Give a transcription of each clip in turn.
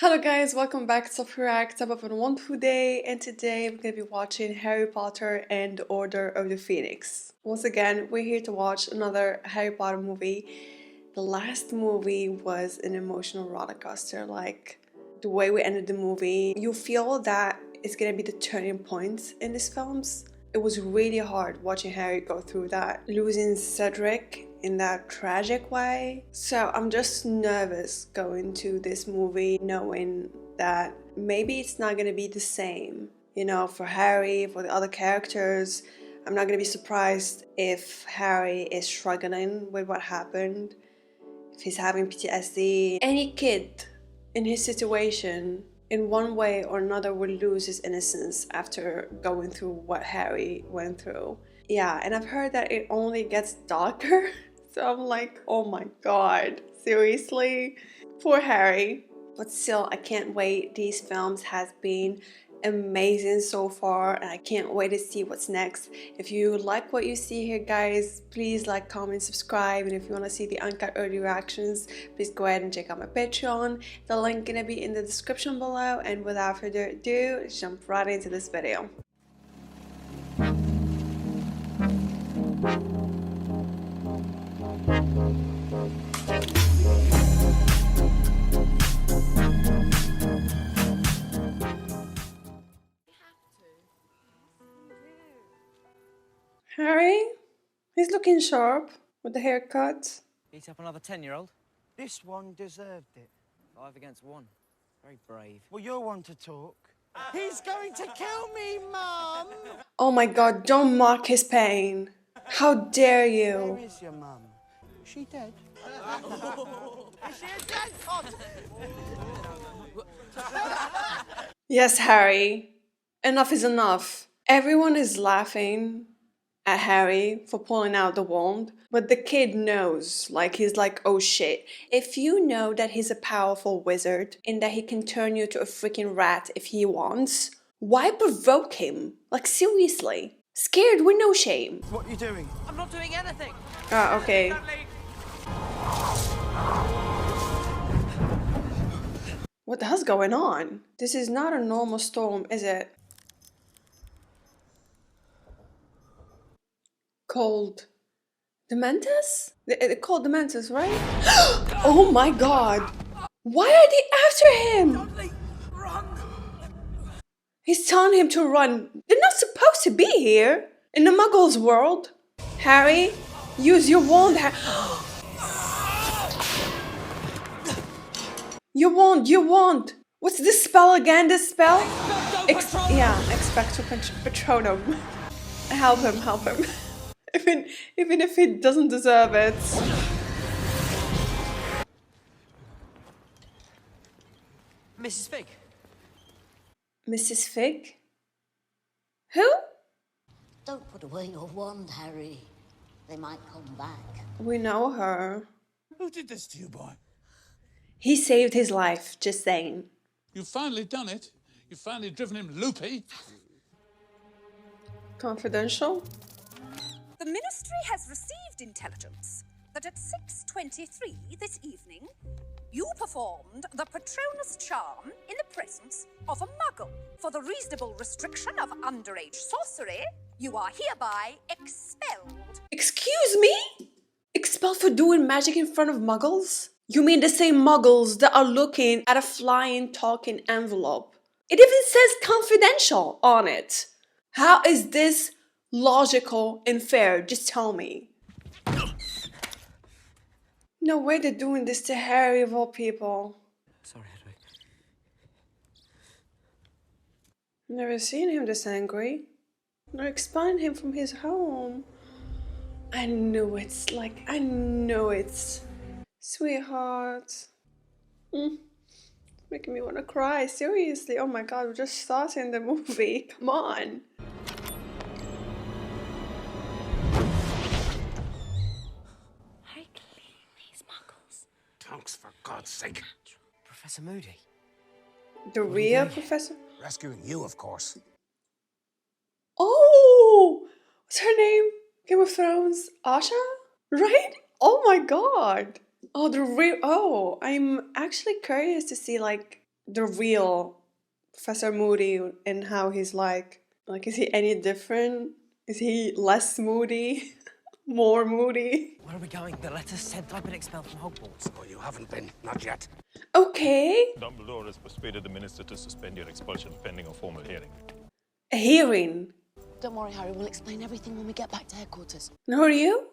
Hello guys, welcome back to SoFieReacts. I'm up on a wonderful day, and today we're going to be watching Harry Potter and the Order of the Phoenix. Once again, we're here to watch another Harry Potter movie. The last movie was an emotional roller coaster. Like, the way we ended the movie, you feel that it's going to be the turning point in these films. It was really hard watching Harry go through that, losing Cedric in that tragic way. So I'm just nervous going to this movie knowing that maybe it's not going to be the same, you know, for Harry, for the other characters. I'm not going to be surprised if Harry is struggling with what happened, if he's having PTSD. Any kid in his situation in one way or another would lose his innocence after going through what Harry went through. Yeah, and I've heard that it only gets darker. So I'm like, oh my god, seriously? Poor Harry. But still, I can't wait. These films has been amazing so far, and I can't wait to see what's next. If you like what you see here, guys, please like, comment, subscribe, and if you want to see the uncut early reactions, please go ahead and check out my Patreon. The link gonna be in the description below, and without further ado, let's jump right into this video. Harry? He's looking sharp with the haircut. Beat up another 10-year-old? This one deserved it. 5 against 1. Very brave. Well, you're one to talk. He's going to kill me, Mum! Oh my god, don't mock his pain. How dare you? Where is your mum? Is she dead? Is she dead? Yes, Harry. Enough is enough. Everyone is laughing at Harry for pulling out the wand, but the kid knows, like, he's like, oh shit. If you know that he's a powerful wizard and that he can turn you to a freaking rat if he wants, why provoke him? Like, seriously. Scared with no shame. What are you doing? I'm not doing anything! Ah, okay. What the hell's going on? This is not a normal storm, is it? Called Dementors? They're called Dementors, right? Oh my god! Why are they after him? Dudley, run! He's telling him to run. They're not supposed to be here in the Muggles world. Harry, use your wand. You won't. What's this spell again? This spell? Expecto Patronum. Help him. Even if he doesn't deserve it. Mrs. Fig. Mrs. Fig? Who? Don't put away your wand, Harry. They might come back. We know her. Who did this to you, boy? He saved his life, just saying. You've finally done it. You've finally driven him loopy. Confidential? The Ministry has received intelligence that at 6:23 this evening, you performed the Patronus charm in the presence of a Muggle. For the reasonable restriction of underage sorcery, you are hereby expelled. Excuse me? Expelled for doing magic in front of Muggles? You mean the same Muggles that are looking at a flying, talking envelope? It even says confidential on it. How is this logical and fair? Just tell me. No way they're doing this to Harry of all people. Sorry, Hedwig. Never seen him this angry. They're expelling him from his home. I knew it. Sweetheart. Making me want to cry. Seriously. Oh my god, we're just starting the movie. Come on. Harry, clean these Muggles. Tonks, for God's sake. Professor Moody. The real professor? Rescuing you, of course. Oh! What's her name? Game of Thrones? Asha? Right? Oh my god. Oh, I'm actually curious to see, like, the real Professor Moody and how he's like, is he any different? Is he less moody? More moody? Where are we going? The letter said I've been expelled from Hogwarts. Oh, you haven't been. Not yet. Okay. Dumbledore has persuaded the minister to suspend your expulsion pending a formal hearing. A hearing. Don't worry, Harry. We'll explain everything when we get back to headquarters. And who are you?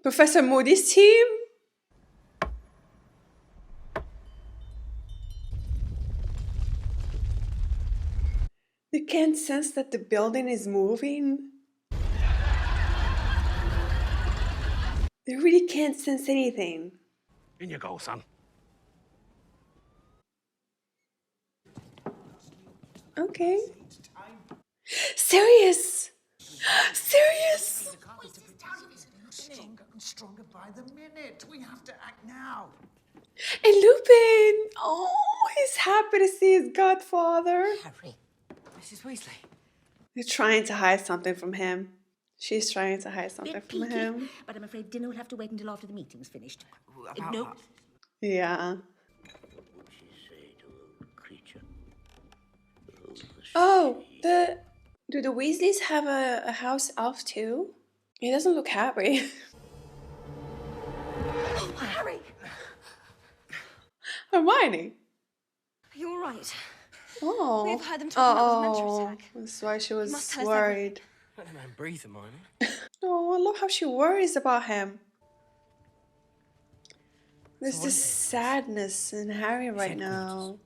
Professor Moody's team? You can't sense that the building is moving? They really can't sense anything. In you go, son. Okay. Sirius! Sirius! Stronger and stronger by the minute. We have to act now. And Lupin! Oh, he's happy to see his godfather. Harry. Mrs. Weasley. They're trying to hide something from him. She's trying to hide something Bit from peaky, him. but I'm afraid dinner will have to wait until after the meeting's finished. About No. that. Yeah. What would she say to a creature? Oh, do the Weasleys have a house elf too? He doesn't look happy. Oh, Harry! Hermione. Are you all right? Oh. We've heard them talking about the Dementor Oh, attack. that's why she must was tell us worried. Let the man breathe, Hermione. Oh, I love how she worries about him. There's what this is it? sadness in Harry right now.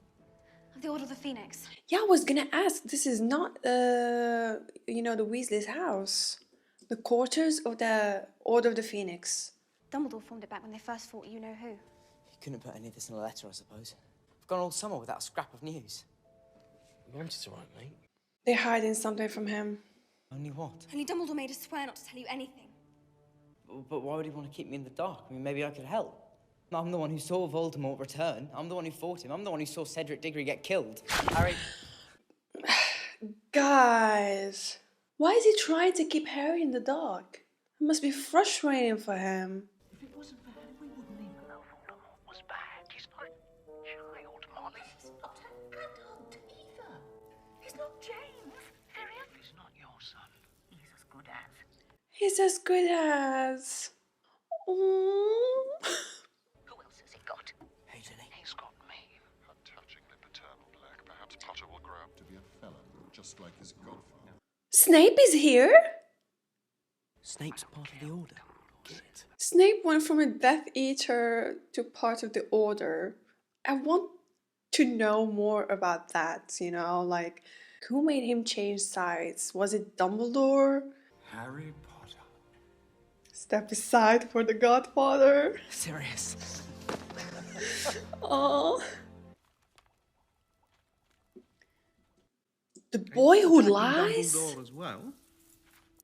Of the Order of the Phoenix. Yeah, I was gonna ask. This is not, the Weasley's house. The quarters of the Order of the Phoenix. Dumbledore formed it back when they first fought you-know-who. You couldn't put any of this in a letter, I suppose. I've gone all summer without a scrap of news. You wanted to write, mate. They're hiding something from him. Only what? Only Dumbledore made us swear not to tell you anything. But why would he want to keep me in the dark? I mean, maybe I could help. I'm the one who saw Voldemort return. I'm the one who fought him. I'm the one who saw Cedric Diggory get killed. Harry... Guys, why is he trying to keep Harry in the dark? It must be frustrating for him. If it wasn't for him, we wouldn't even know Voldemort was bad. He's not a child, Molly. He's not an adult either. He's not James. Sirius. He's not your son. He's as good as. He's as good as... Aww. Who else has he got? Hey, Ginny. He's got me. Untouchingly paternal, Black. Perhaps Potter will grow up to be a felon, just like his godfather. Snape is here? Snape's part of the Order. Git. Snape went from a Death Eater to part of the Order. I want to know more about that, like, who made him change sides? Was it Dumbledore? Harry Potter. Step aside for the godfather. Sirius. Oh. The boy who lies? Dumbledore as well.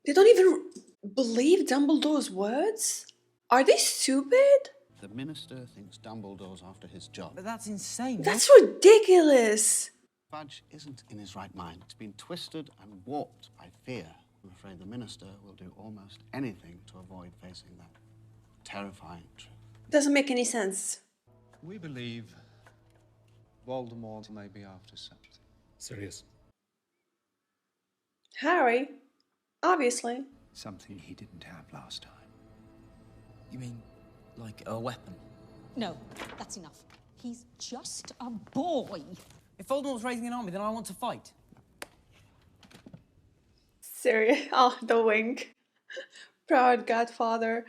They don't even believe Dumbledore's words? Are they stupid? The minister thinks Dumbledore's after his job. But that's insane. That's ridiculous. Fudge isn't in his right mind. He's been twisted and warped by fear. I'm afraid the minister will do almost anything to avoid facing that terrifying truth. Doesn't make any sense. We believe Voldemort may be after something. Sirius. Harry, obviously. Something he didn't have last time. You mean, like a weapon? No, that's enough. He's just a boy. If Voldemort's raising an army, then I want to fight. Sirius, oh, the wink. Proud godfather.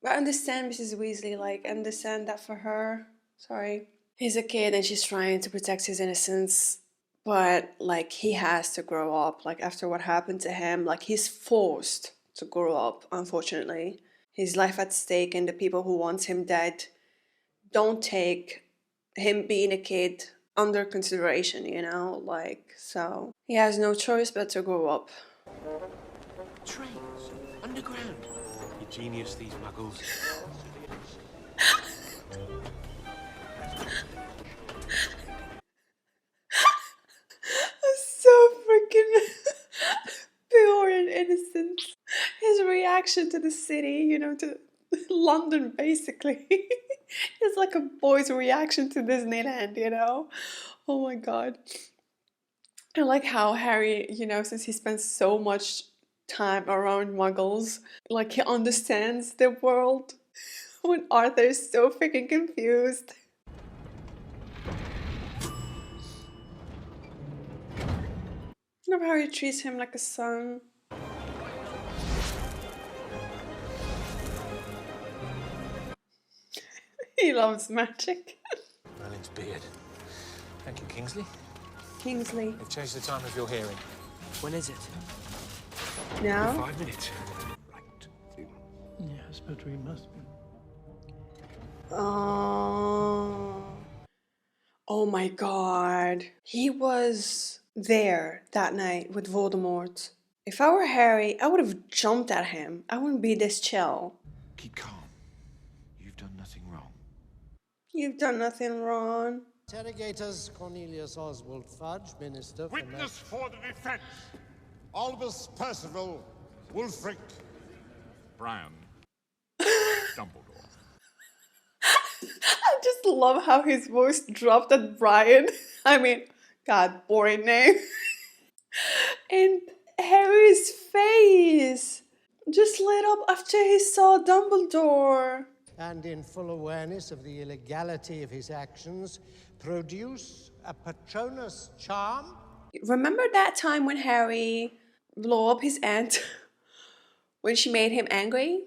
I understand Mrs. Weasley, understand that for her. Sorry. He's a kid and she's trying to protect his innocence. But, he has to grow up. After what happened to him, he's forced to grow up, unfortunately. His life at stake and the people who want him dead don't take him being a kid under consideration, so he has no choice but to grow up. Trains. Underground. You genius, these muggles. So freaking pure and innocent. His reaction to the city, to London, basically. It's like a boy's reaction to Disneyland, Oh my god. I like how Harry, you know, since he spends so much time around muggles, like he understands the world when Arthur is so freaking confused. I love how he treats him like a son. He loves magic. Merlin's beard. Thank you, Kingsley. Kingsley. They've changed the time of your hearing. When is it? Now? 5 minutes. Yes, but we must be. Oh my god. He was there that night with Voldemort. If I were Harry, I would have jumped at him. I wouldn't be this chill. Keep calm. You've done nothing wrong. You've done nothing wrong. Interrogators Cornelius Oswald Fudge, Minister for Witness for the defense. Albus Percival Wulfric Brown Dumbledore. I just love how his voice dropped at Brian. I mean, god, boring name. And Harry's face just lit up after he saw Dumbledore. and in full awareness of the illegality of his actions, produce a Patronus charm? Remember that time when Harry blew up his aunt when she made him angry?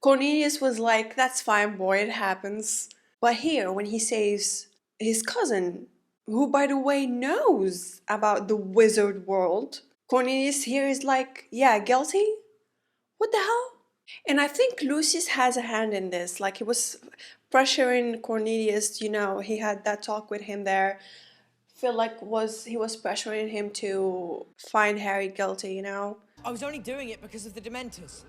Cornelius was like, that's fine, boy, it happens. But here, when he saves his cousin, who, by the way, knows about the wizard world, Cornelius here is like, yeah, guilty? What the hell? And I think Lucius has a hand in this. Like, he was pressuring Cornelius, you know, he had that talk with him there. Feel like he was pressuring him to find Harry guilty, you know? I was only doing it because of the Dementors.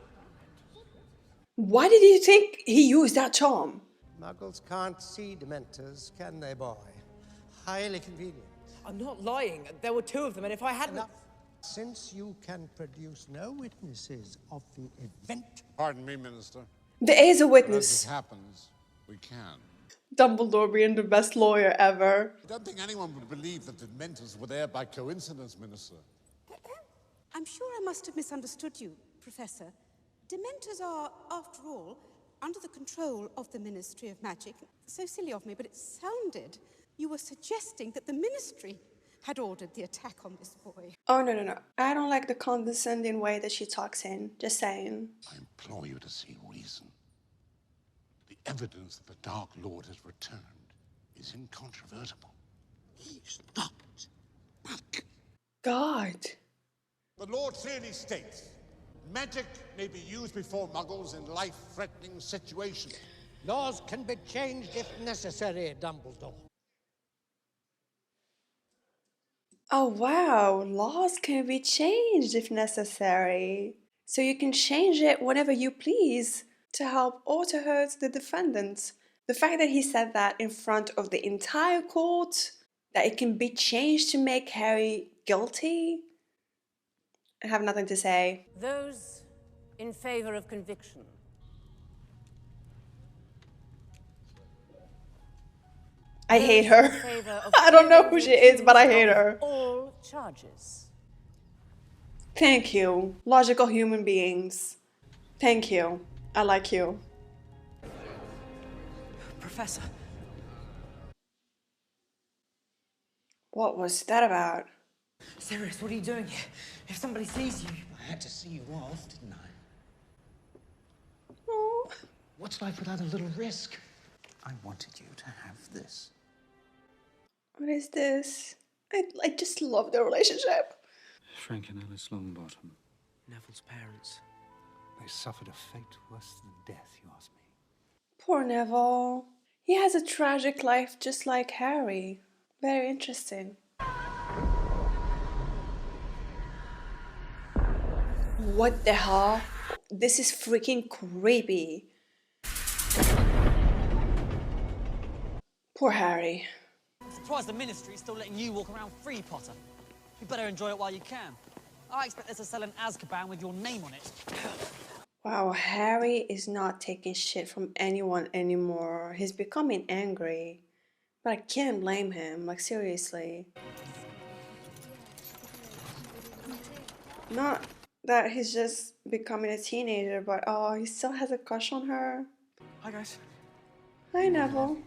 Why did you think he used that charm? Muggles can't see Dementors, can they, boy? Highly convenient. I'm not lying. There were two of them, and if I hadn't... Enough. Since you can produce no witnesses of the event... Pardon me, Minister. There is a As witness. it happens, we can. Dumbledore being the best lawyer ever. I don't think anyone would believe that the Dementors were there by coincidence, Minister. I'm sure I must have misunderstood you, Professor. Dementors are, after all, under the control of the Ministry of Magic. So silly of me, but it sounded you were suggesting that the Ministry had ordered the attack on this boy. Oh, no. I don't like the condescending way that she talks in. Just saying. I implore you to see reason. The evidence that the Dark Lord has returned is incontrovertible. He's not back. God. The Lord clearly states, magic may be used before Muggles in life-threatening situations. Laws can be changed if necessary, Dumbledore. Oh, wow. Laws can be changed if necessary. So you can change it whenever you please to help or to hurt the defendant. The fact that he said that in front of the entire court, that it can be changed to make Harry guilty, I have nothing to say. Those in favor of conviction. I hate her. I don't know who she is, but I hate her. All charges. Thank you, logical human beings. Thank you. I like you. Professor. What was that about? Sirius, what are you doing here? If somebody sees you... I had to see you off, didn't I? Oh. What's life without a little risk? I wanted you to have this. What is this? I just love their relationship. Frank and Alice Longbottom. Neville's parents. They suffered a fate worse than death, you ask me. Poor Neville. He has a tragic life just like Harry. Very interesting. What the hell? This is freaking creepy. Poor Harry. I'm surprised the Ministry is still letting you walk around free, Potter. You better enjoy it while you can. I expect there's a cell in Azkaban with your name on it. Wow, Harry is not taking shit from anyone anymore. He's becoming angry. But I can't blame him, like seriously. Not that he's just becoming a teenager, but oh, he still has a crush on her. Hi, guys. Hi, Neville.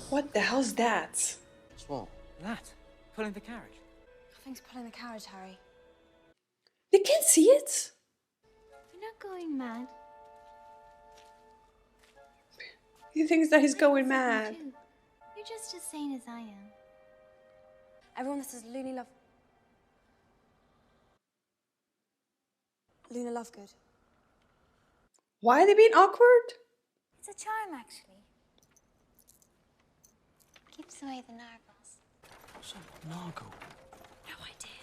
What the hell's that? What? That. Pulling the carriage. Nothing's pulling the carriage, Harry. They can't see it? You're not going mad. He thinks that he's going mad. You're just as sane as I am. Everyone, this is Luna Lovegood. Why are they being awkward? It's a charm, actually. Keeps away the nargles. What's a nargle? No idea.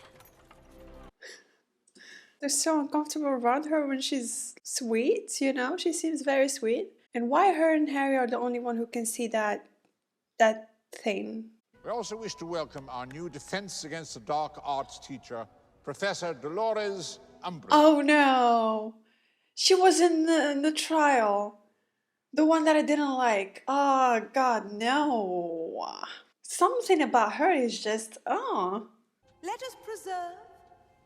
They're so uncomfortable around her when she's sweet, you know? She seems very sweet. And why her and Harry are the only one who can see that thing? We also wish to welcome our new Defense Against the Dark Arts teacher, Professor Dolores Umbridge. Oh no! She was in the trial. The one that I didn't like. Oh god, no. Something about her is just, oh. Let us preserve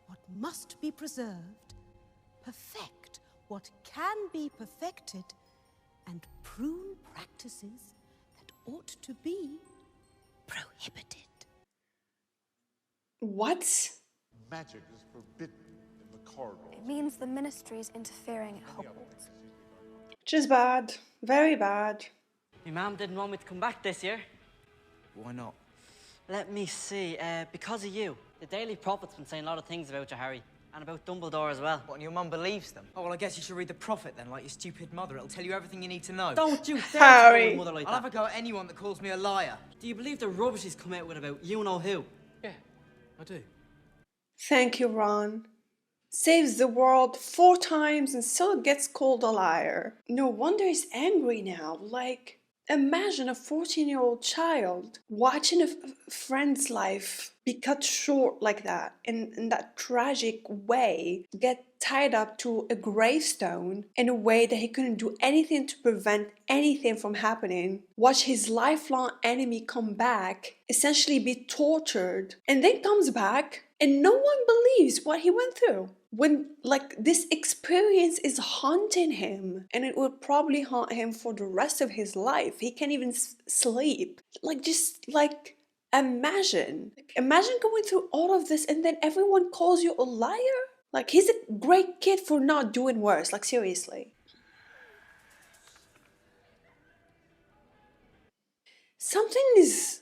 what must be preserved, perfect what can be perfected, and prune practices that ought to be prohibited. What? Magic is forbidden in the corridors. It means the Ministry is interfering at Hogwarts. Which is bad. Very bad. Your mum didn't want me to come back this year. Why not? Let me see. Because of you. The Daily Prophet's been saying a lot of things about you, Harry. And about Dumbledore as well. What, and your mum believes them? Oh, well, I guess you should read the Prophet then, like your stupid mother. It'll tell you everything you need to know. Don't you dare Harry. call your mother like I'll that. have a go at anyone that calls me a liar. Do you believe the rubbish he's come out with about you-know-who? Yeah, I do. Thank you, Ron. Saves the world 4 times and still gets called a liar. No wonder he's angry now. Like, imagine a 14-year-old child watching a friend's life be cut short like that, in that tragic way, get tied up to a gravestone in a way that he couldn't do anything to prevent anything from happening, watch his lifelong enemy come back, essentially be tortured, and then comes back and no one believes what he went through. When, like, this experience is haunting him, and it would probably haunt him for the rest of his life. He can't even sleep. Like, just, like, imagine going through all of this and then everyone calls you a liar? Like, he's a great kid for not doing worse, like, seriously. Something is,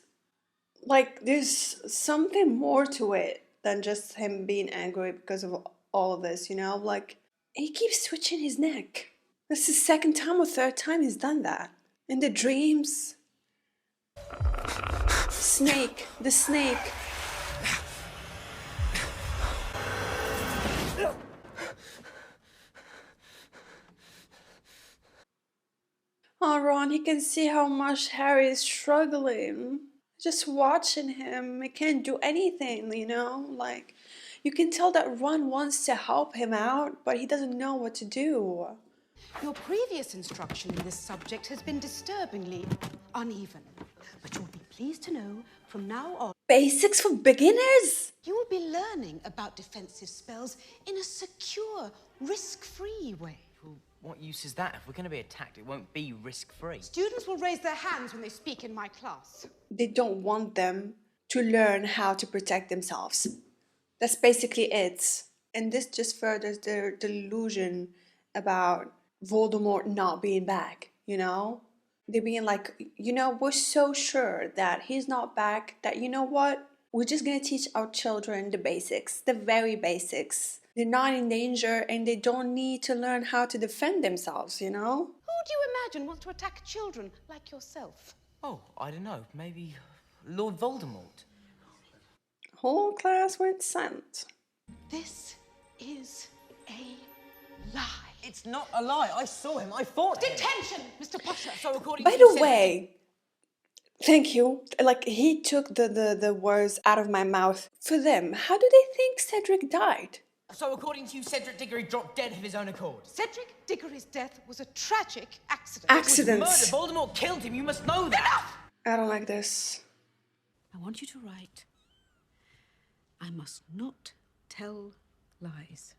like, there's something more to it than just him being angry because of all of this, you know? Like, he keeps switching his neck. This is the 2nd time or 3rd time he's done that. In the dreams. Snake, the snake. Oh, Ron, he can see how much Harry is struggling. Just watching him, he can't do anything, you know? Like, you can tell that Ron wants to help him out, but he doesn't know what to do. Your previous instruction in this subject has been disturbingly uneven. But you'll be pleased to know, from now on... Basics for beginners? You will be learning about defensive spells in a secure, risk-free way. Well, what use is that? If we're going to be attacked, it won't be risk-free. Students will raise their hands when they speak in my class. They don't want them to learn how to protect themselves. That's basically it. And this just furthers their delusion about Voldemort not being back, you know? They're being like, you know, we're so sure that he's not back that, you know what? We're just gonna teach our children the basics, the very basics. They're not in danger and they don't need to learn how to defend themselves, you know? Who do you imagine wants to attack children like yourself? Oh, I don't know. Maybe Lord Voldemort. Whole class went silent. This is a lie. It's not a lie. I saw him. I fought him. Detention, Mr. Potter. So according By to the way, thank you. Like, he took the words out of my mouth. For them, how do they think Cedric died? So according to you, Cedric Diggory dropped dead of his own accord? Cedric Diggory's death was a tragic accident. Accident. It was murder. Voldemort killed him. You must know that. Enough! I don't like this. I want you to write, I must not tell lies.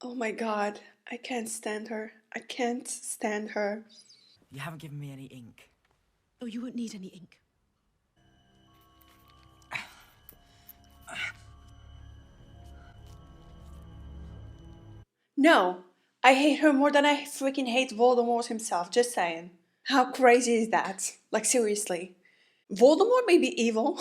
Oh my god, I can't stand her. I can't stand her. You haven't given me any ink. Oh, you won't need any ink. No, I hate her more than I freaking hate Voldemort himself, just saying. How crazy is that? Like, seriously. Voldemort may be evil,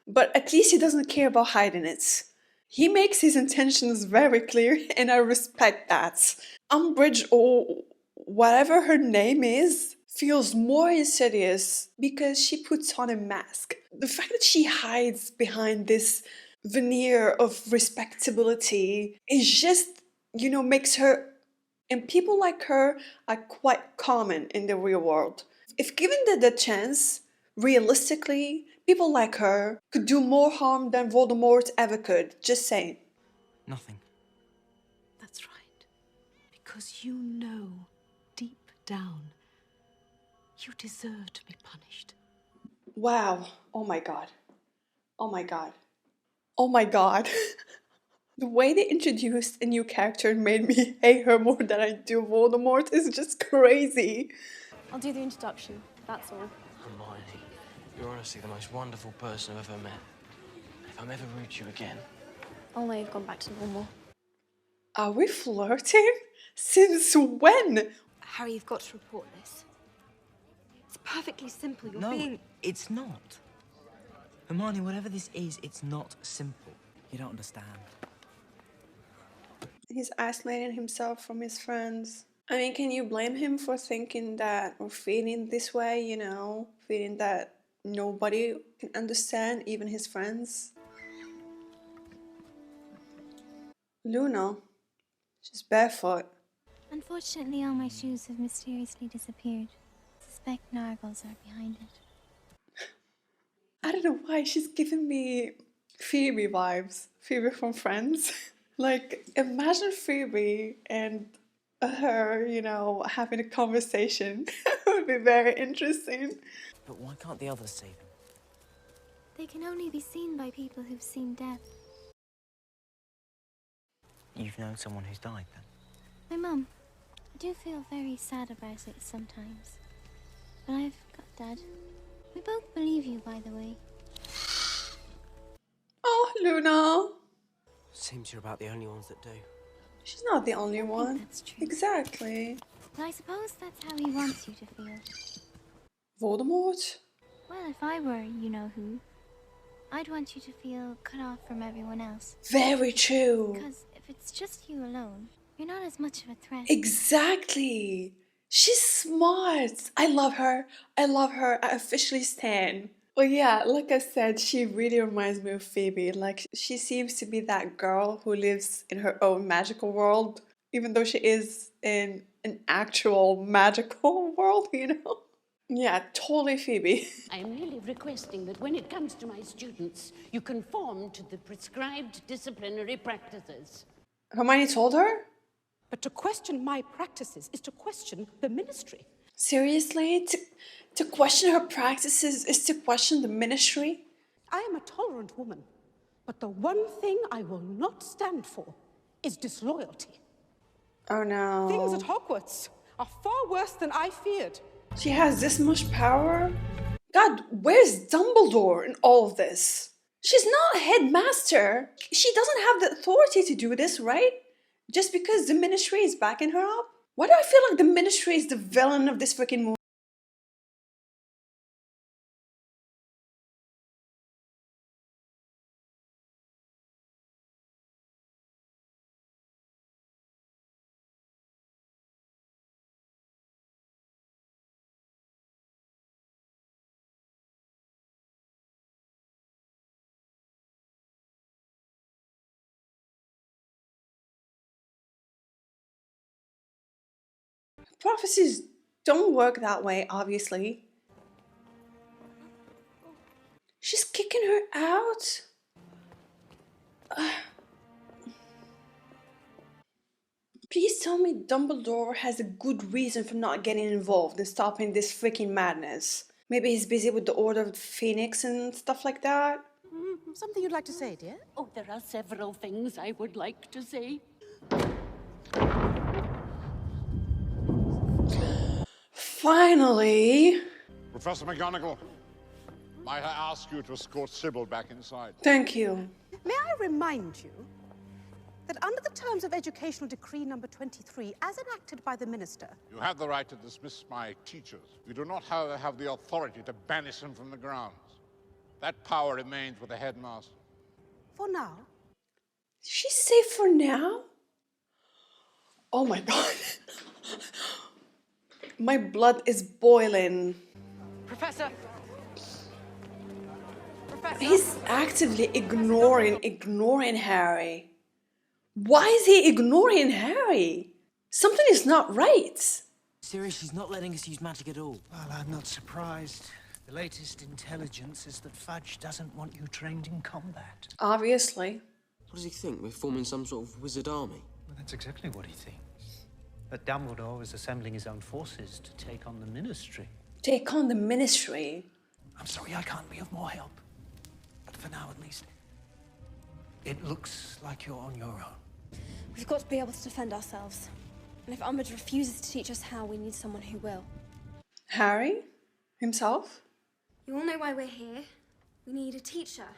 but at least he doesn't care about hiding it. He makes his intentions very clear, and I respect that. Umbridge, or whatever her name is, feels more insidious because she puts on a mask. The fact that she hides behind this veneer of respectability is just, you know, makes her, and people like her are quite common in the real world. If given the chance, realistically, people like her could do more harm than Voldemort ever could. Just saying. Nothing. That's right. Because you know, deep down, you deserve to be punished. Wow. Oh my god. Oh my god. Oh my god. The way they introduced a new character and made me hate her more than I do Voldemort is just crazy. I'll do the introduction, that's all. Hermione, you're honestly the most wonderful person I've ever met. If I'm ever rude to you again... Oh no, you've gone back to normal. Are we flirting? Since when? Harry, you've got to report this. It's perfectly simple, you're No, being... it's not. Hermione, whatever this is, it's not simple. You don't understand. He's isolating himself from his friends. I mean, can you blame him for thinking that, or feeling this way, you know? Feeling that nobody can understand, even his friends? Luna. She's barefoot. Unfortunately, all my shoes have mysteriously disappeared. I suspect Nargles are behind it. I don't know why, she's giving me Phoebe vibes. Phoebe from Friends. Like, imagine Phoebe and her, you know, having a conversation. It would be very interesting. But why can't the others see them? They can only be seen by people who've seen death. You've known someone who's died, then? My mum. I do feel very sad about it sometimes. But I've got Dad. We both believe you, by the way. Oh, Luna. Seems you're about the only ones that do. She's not the only one. That's true. Exactly. But I suppose that's how he wants you to feel. Voldemort? Well, if I were you-know-who, I'd want you to feel cut off from everyone else. Very true. Because if it's just you alone, you're not as much of a threat. Exactly. She's smart. I love her. I love her. I officially stan. Well, yeah, like I said, she really reminds me of Phoebe. Like, she seems to be that girl who lives in her own magical world, even though she is in an actual magical world, you know? Yeah, totally Phoebe. I am merely requesting that when it comes to my students, you conform to the prescribed disciplinary practices. Hermione told her? But to question my practices is to question the Ministry. Seriously? To question her practices is to question the Ministry? I am a tolerant woman, but the one thing I will not stand for is disloyalty. Oh no. Things at Hogwarts are far worse than I feared. She has this much power? God, where's Dumbledore in all of this? She's not a headmaster. She doesn't have the authority to do this, right? Just because the Ministry is backing her up? Why do I feel like the Ministry is the villain of this freaking movie? Prophecies don't work that way, obviously. She's kicking her out? Please tell me Dumbledore has a good reason for not getting involved and stopping this freaking madness. Maybe he's busy with the Order of the Phoenix and stuff like that. Something you'd like to say, dear? Oh, there are several things I would like to say. Finally! Professor McGonagall, might I ask you to escort Sybil back inside? Thank you. May I remind you that under the terms of Educational Decree number 23, as enacted by the Minister, You have the right to dismiss my teachers. You do not, however, have the authority to banish them from the grounds. That power remains with the headmaster. for now, Did she say for now? Oh my god. My blood is boiling. Professor! Professor! He's actively ignoring Harry. Why is he ignoring Harry? Something is not right. Sirius, she's not letting us use magic at all. Well, I'm not surprised. The latest intelligence is that Fudge doesn't want you trained in combat. Obviously. What does he think? We're forming some sort of wizard army? Well, that's exactly what he thinks. But Dumbledore is assembling his own forces to take on the Ministry. Take on the Ministry? I'm sorry I can't be of more help. But for now, at least, it looks like you're on your own. We've got to be able to defend ourselves. And if Umbridge refuses to teach us how, we need someone who will. Harry? Himself? You all know why we're here. We need a teacher.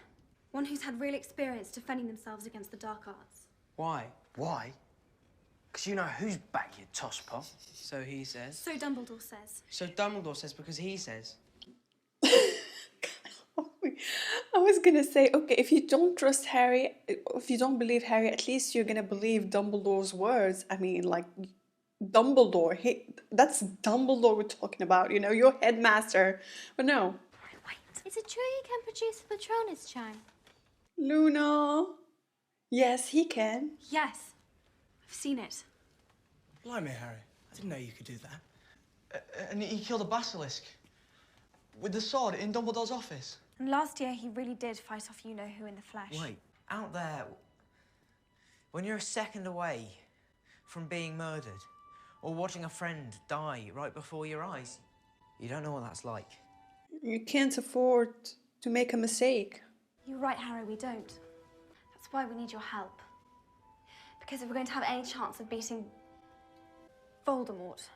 One who's had real experience defending themselves against the dark arts. Why? Why? Because you know who's back, you tosspot. So he says. So Dumbledore says. So Dumbledore says because he says. I was gonna say, okay, if you don't trust Harry, if you don't believe Harry, at least you're gonna believe Dumbledore's words. I mean, like, Dumbledore, that's Dumbledore we're talking about, you know, your headmaster. But no. Is it true he can produce a Patronus charm? Luna. Yes, he can. Yes. I've seen it. Blimey, Harry. I didn't know you could do that. And he killed a basilisk. With the sword in Dumbledore's office. And last year, he really did fight off you-know-who in the flesh. Wait, out there, when you're a second away from being murdered or watching a friend die right before your eyes, you don't know what that's like. You can't afford to make a mistake. You're right, Harry, we don't. That's why we need your help. Because if we're going to have any chance of beating Voldemort.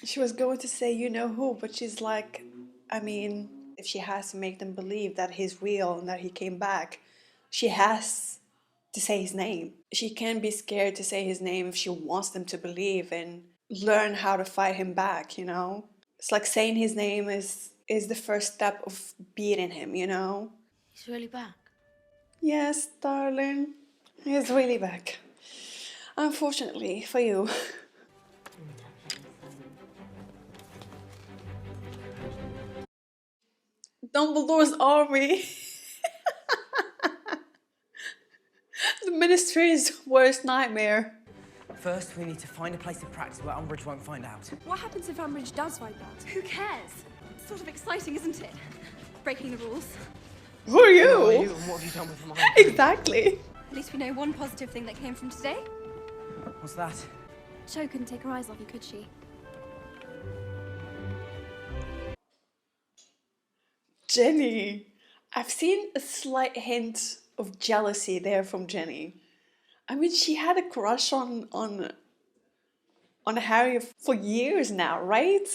She was going to say you know who, but she's like, I mean, if she has to make them believe that he's real and that he came back, she has to say his name. She can't be scared to say his name if she wants them to believe and learn how to fight him back, you know? It's like saying his name is the first step of beating him, you know? He's really back. Yes, darling. He's really back. Unfortunately for you. Dumbledore's army. The Ministry's worst nightmare. First, we need to find a place to practice where Umbridge won't find out. What happens if Umbridge does find out? Who cares? It's sort of exciting, isn't it? Breaking the rules. Who are you? Who are you and what have you done with them? Exactly. At least we know one positive thing that came from today. What's that? Cho couldn't take her eyes off you, could she? Jenny. I've seen a slight hint of jealousy there from Jenny. I mean, she had a crush on Harry for years now, right?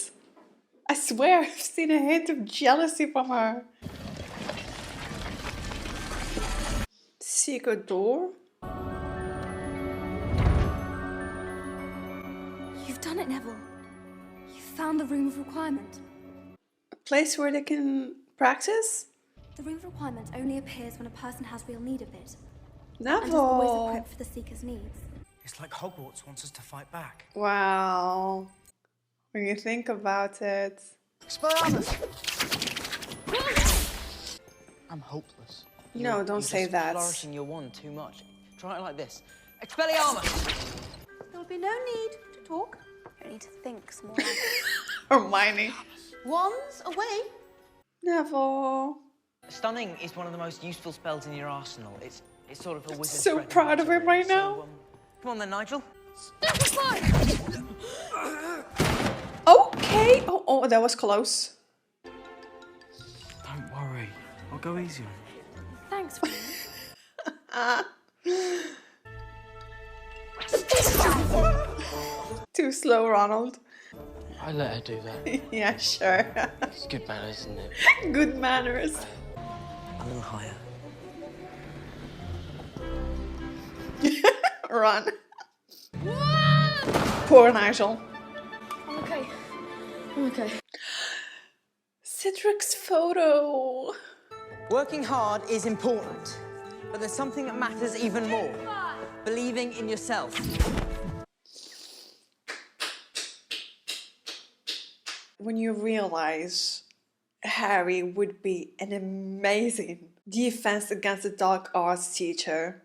I swear I've seen a hint of jealousy from her. Secret door? You've done it, Neville. You found the Room of Requirement. A place where they can practice? The Room of Requirement only appears when a person has real need of it. Neville. And is always equipped for the Seeker's needs. It's like Hogwarts wants us to fight back. Wow. When you think about it. Expelliarmus! I'm hopeless. No, don't say that. You're flourishing your wand too much. Try it like this. Expelliarmus! There'll be no need to talk. You need to think more. Hermione. Wands away. Neville. Stunning is one of the most useful spells in your arsenal. It's sort of a wizard's So bread and proud of butter, him right really. now. So, Come on then, Nigel. Okay. Oh, that was close. Don't worry. I'll go easy on you. Thanks, Too slow, Ronald. I let her do that. Yeah, sure. It's good manners, isn't it? Good manners. A little higher. Run. Poor Nigel. I'm okay. I'm okay. Cedric's photo. Working hard is important, but there's something that matters even more. Believing in yourself. When you realize Harry would be an amazing defense against the dark arts teacher.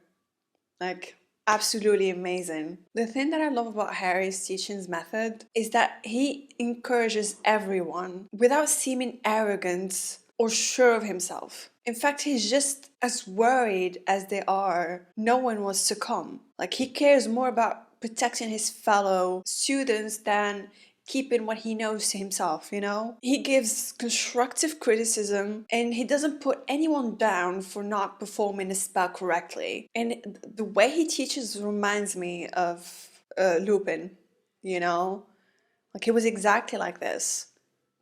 Like, absolutely amazing. The thing that I love about Harry's teaching method is that he encourages everyone without seeming arrogant or sure of himself. In fact, he's just as worried as they are. No one will succumb. Like, he cares more about protecting his fellow students than keeping what he knows to himself, you know? He gives constructive criticism and he doesn't put anyone down for not performing a spell correctly. And the way he teaches reminds me of Lupin, you know? Like, he was exactly like this,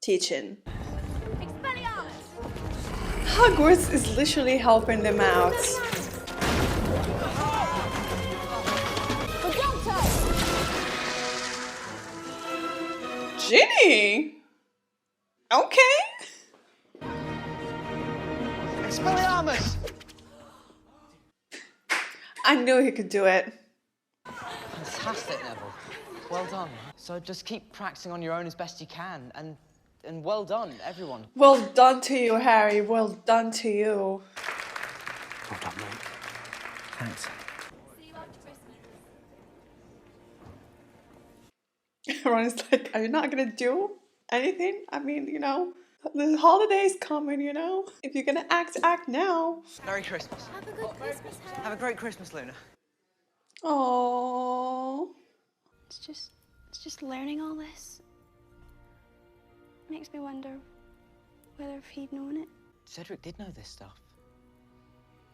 teaching. Hogwarts is literally helping them out. Ginny! Okay. Expelliarmus! I knew he could do it. Fantastic, Neville. Well done. So just keep practicing on your own as best you can, and well done, everyone. Well done to you, Harry. Well done to you. Well done, mate. Thanks. Ron is like, are you not gonna do anything? I mean, you know, the holiday's coming, you know? If you're gonna act now. Merry Christmas. Have a good Christmas, Harry. Have a great Christmas, Luna. Oh. It's just learning all this. Makes me wonder whether if he'd known it. Cedric did know this stuff.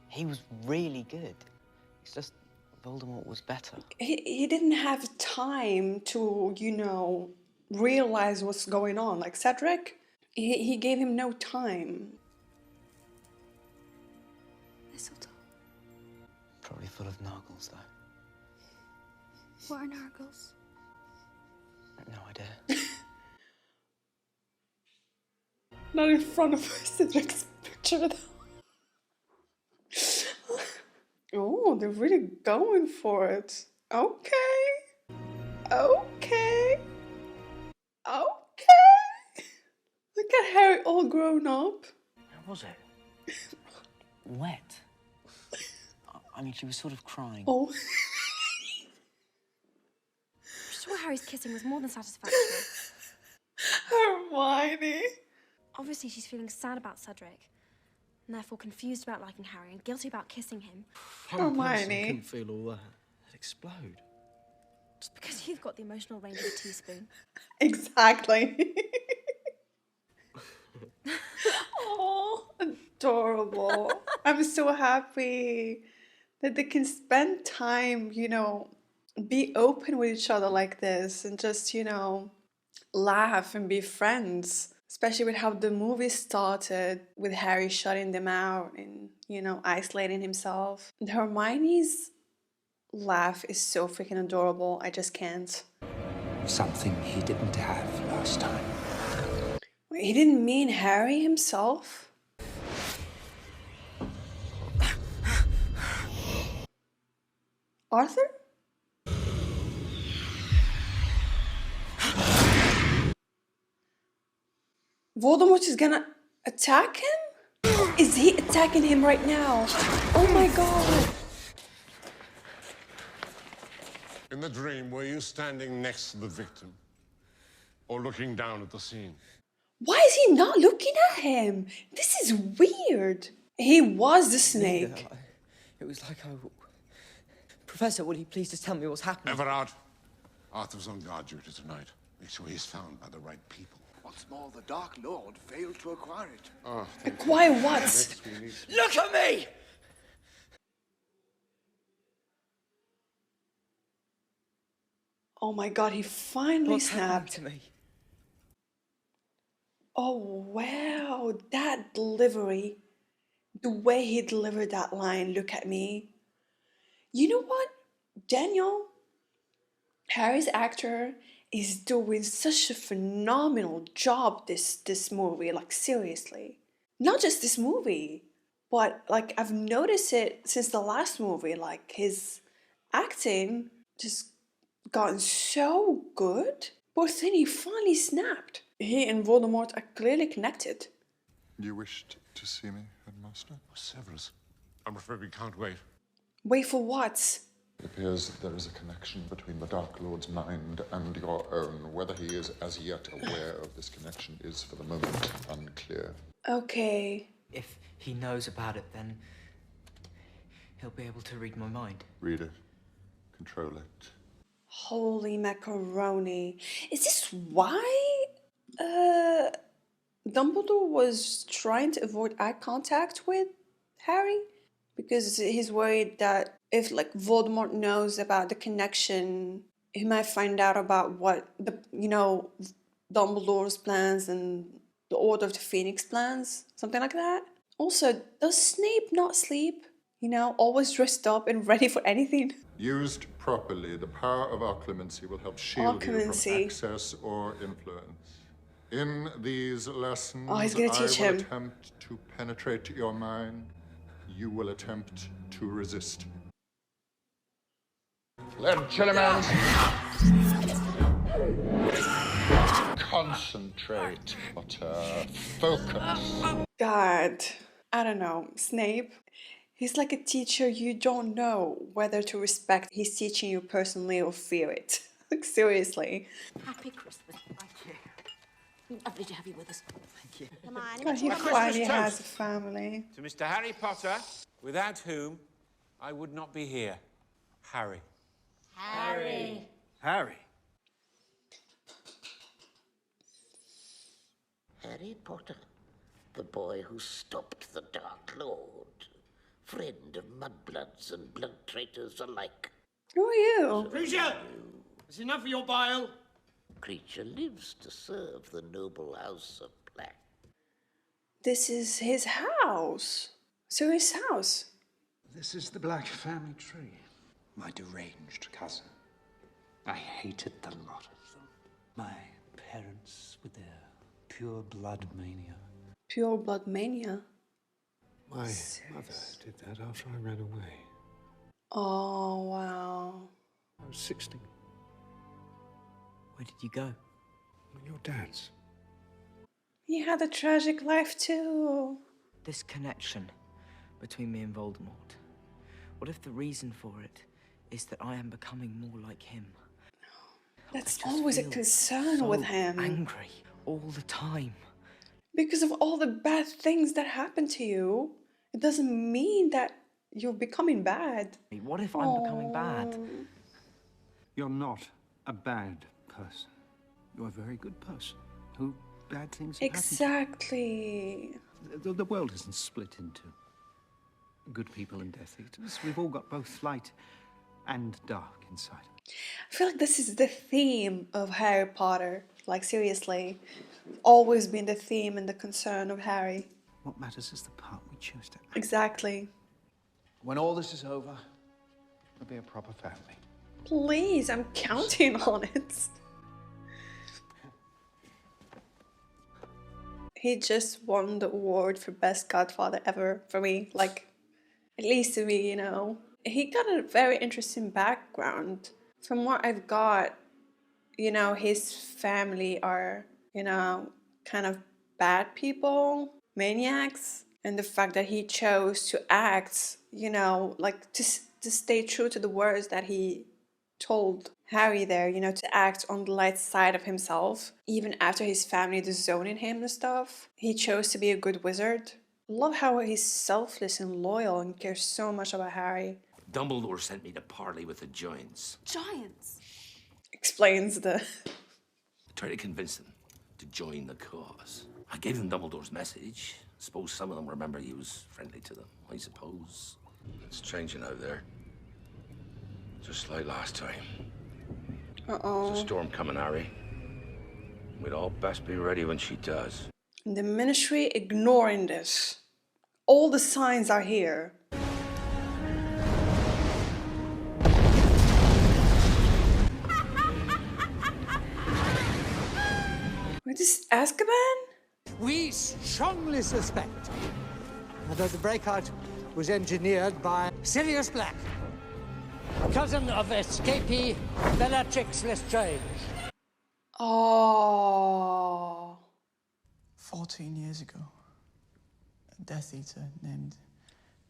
He was really good. It's just Voldemort was better. He didn't have time to, you know, realize what's going on. Like Cedric, he gave him no time. Mistletoe. Probably full of nargles, though. What are nargles? No idea. Not in front of Cedric's picture, though. Oh, they're really going for it. Okay. Okay. Okay. Look at Harry all grown up. How was it? Wet. I mean, she was sort of crying. Oh. I'm sure Harry's kissing was more than satisfactory. Hermione. Obviously, she's feeling sad about Cedric, and therefore confused about liking Harry and guilty about kissing him. Hermione couldn't feel all that. It'd explode. Just because you've got the emotional range of a teaspoon. Exactly. Oh, adorable. I'm so happy that they can spend time, you know, be open with each other like this and just, you know, laugh and be friends. Especially with how the movie started, with Harry shutting them out and, you know, isolating himself. And Hermione's laugh is so freaking adorable. I just can't. Something he didn't have last time. Wait, he didn't mean Harry himself? Arthur? Voldemort is gonna attack him? Is he attacking him right now? Oh my god! In the dream, were you standing next to the victim? Or looking down at the scene? Why is he not looking at him? This is weird. He was the snake. It was like I Professor, will you please just tell me what's happening? Everard, Arthur's on guard duty tonight. Make sure he's found by the right people. What's more, the Dark Lord failed to acquire it. Oh, Acquire what? Look at me! Oh my god, he finally What's happening snapped. to me? Oh wow, that delivery. The way he delivered that line, look at me. You know what? Daniel, Harry's actor, is doing such a phenomenal job this movie, like seriously. Not just this movie, but like I've noticed it since the last movie, like his acting just gotten so good. But then he finally snapped. He and Voldemort are clearly connected. You wished to see me, Headmaster? Severus, I'm afraid we can't wait. Wait for what? It appears that there is a connection between the Dark Lord's mind and your own. Whether he is as yet aware of this connection is, for the moment, unclear. Okay. If he knows about it, then he'll be able to read my mind. Read it. Control it. Holy macaroni. Is this why Dumbledore was trying to avoid eye contact with Harry? Because he's worried that if like Voldemort knows about the connection, he might find out about what the Dumbledore's plans and the Order of the Phoenix plans, something like that. Also, does Snape not sleep? Always dressed up and ready for anything. Used properly, the power of Occlumency will help shield you from Occlumency. access or influence. In these lessons, he's gonna teach I will him. attempt to penetrate your mind. You will attempt to resist. Gentlemen, concentrate, Potter. Focus. God, I don't know. Snape, he's like a teacher you don't know whether to respect he's teaching you personally or fear it. Like, seriously. Happy Christmas. Thank you. Lovely to have you with us. Thank you. Come on. God, he finally has a family. To Mr. Harry Potter, without whom I would not be here. Harry. Harry. Harry. Harry Potter, the boy who stopped the Dark Lord, friend of mudbloods and blood traitors alike. Who are you? Creature! It's enough of your bile. Creature lives to serve the noble house of Black. This is his house. Sirius' house. This is the Black family tree. My deranged cousin. I hated the lot of them. My parents with their pure blood mania. Pure blood mania. My mother did that after I ran away. Oh, wow. I was 16. Where did you go? Your dad's. He had a tragic life too. This connection between me and Voldemort. What if the reason for it is that I am becoming more like him? That's always a concern so with him. Angry all the time. Because of all the bad things that happen to you, it doesn't mean that you're becoming bad. What if I'm becoming bad? You're not a bad person. You're a very good person who bad things have Exactly. happened to. The world isn't split into good people and Death Eaters. We've all got both light and dark inside. I feel like this is the theme of Harry Potter. Like, seriously. Always been the theme and the concern of Harry. What matters is the part we choose to act. Exactly. When all this is over, we'll be a proper family. Please, I'm counting on it. He just won the award for best godfather ever for me. Like, at least to me, He got a very interesting background. From what I've got, his family are, kind of bad people, maniacs. And the fact that he chose to act, like to stay true to the words that he told Harry there, to act on the light side of himself, even after his family disowning him and stuff. He chose to be a good wizard. Love how he's selfless and loyal and cares so much about Harry. Dumbledore sent me to parley with the giants. Giants? Explains the... I tried to convince them to join the cause. I gave them Dumbledore's message. Suppose some of them remember he was friendly to them, I suppose. It's changing out there. Just like last time. There's a storm coming, Harry. We'd all best be ready when she does. The Ministry ignoring this. All the signs are here. Wait, this is Azkaban? We strongly suspect that the breakout was engineered by Sirius Black, cousin of escapee Bellatrix Lestrange. Oh. 14 years ago, a Death Eater named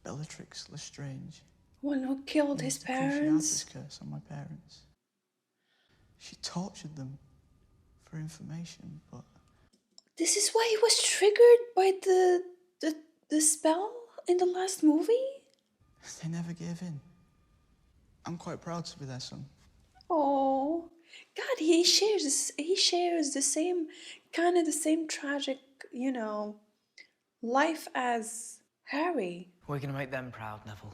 Bellatrix Lestrange. One who killed his parents. Curse on my parents. She tortured them for information, but This is why he was triggered by the spell in the last movie? they never gave in. I'm quite proud to be their son. Oh, God, he shares the same the same tragic, you know, life as Harry. We're gonna make them proud, Neville.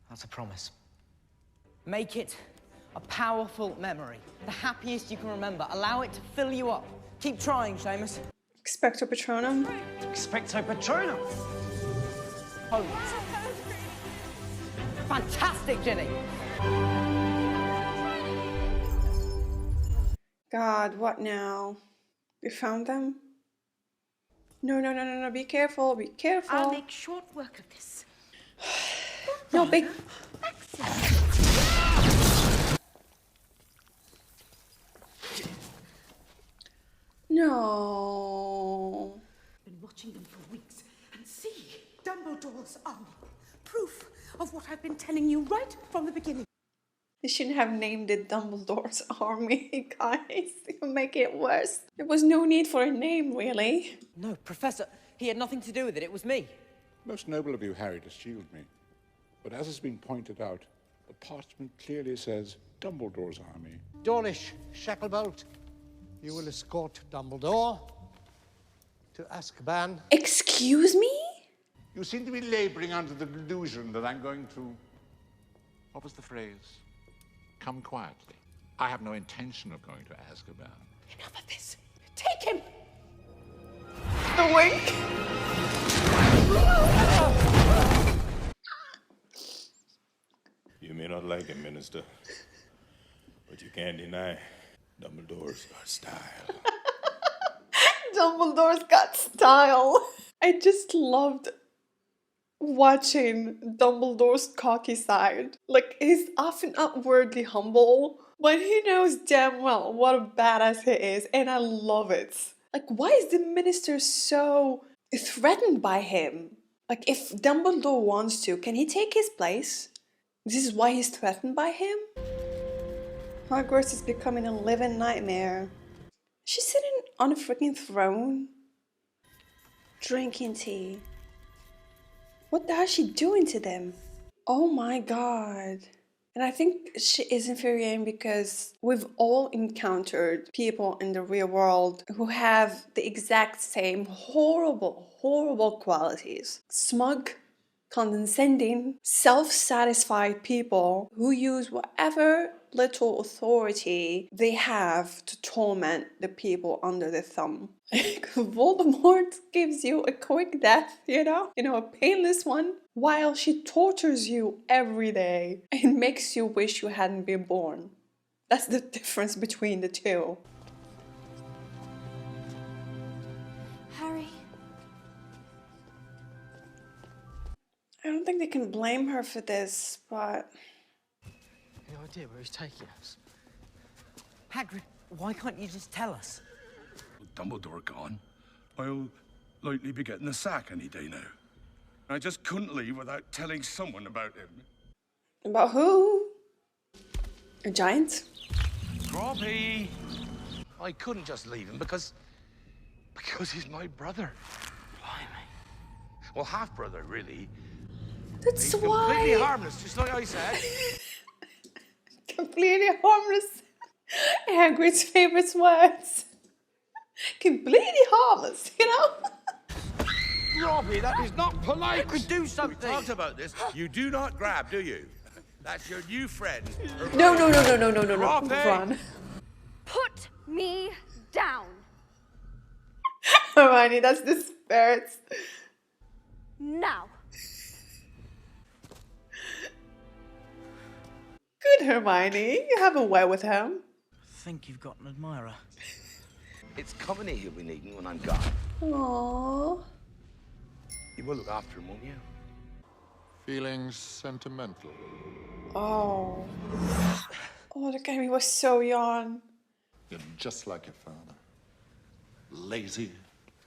That's a promise. Make it a powerful memory. The happiest you can remember. Allow it to fill you up. Keep trying, Seamus. Expecto Patronum. Expecto Patronum. Holmes. Fantastic, Ginny. God, what now? We found them? No, no, no, no, no, be careful, be careful. I'll make short work of this. No, big... No. Been watching them for weeks and see Dumbledore's army. Proof of what I've been telling you right from the beginning. You shouldn't have named it Dumbledore's army, guys. You make it worse. There was no need for a name, really. No, Professor, he had nothing to do with it. It was me. Most noble of you, Harry, to shield me. But as has been pointed out, the parchment clearly says Dumbledore's army. Dawlish, Shacklebolt, you will escort Dumbledore to Azkaban. Excuse me? You seem to be laboring under the delusion that I'm going to... What was the phrase? Come quietly. I have no intention of going to Azkaban. Enough of this. Take him! The wink. You may not like him, Minister, but you can't deny Dumbledore's got style. Dumbledore's got style. I just loved watching Dumbledore's cocky side. Like, he's often outwardly humble, but he knows damn well what a badass he is, and I love it. Like, why is the minister so threatened by him? Like, if Dumbledore wants to, can he take his place? This is why he's threatened by him? Hogwarts is becoming a living nightmare. She's sitting on a freaking throne, drinking tea. What the hell is she doing to them? Oh my god. And I think she is infuriating because we've all encountered people in the real world who have the exact same horrible, horrible qualities. Smug, condescending, self-satisfied people who use whatever little authority they have to torment the people under their thumb. Voldemort gives you a quick death, you know, a painless one, while she tortures you every day and makes you wish you hadn't been born. That's the difference between the two. Harry. I don't think they can blame her for this, but... Any idea where he's taking us? Hagrid, why can't you just tell us? With Dumbledore gone, I'll likely be getting a sack any day now. I just couldn't leave without telling someone about him. About who? A giant? Robbie! I couldn't just leave him because he's my brother. Blimey. Well, half-brother, really. That's He's why. completely harmless, just like I said. Completely harmless. Hagrid's favorite words. Completely harmless, you know? Robbie, that is not polite. You could do something. We talked about this. You do not grab, do you? That's your new friend. No. Robbie! Run. Put me down. Hermione, that's the spirit. Now. Good, Hermione. You have a way with him. I think you've got an admirer. It's company he'll be needing when I'm gone. Aww. You will look after him, won't you? Feeling sentimental. Oh. Oh, look at me, was so young. You're just like your father. Lazy,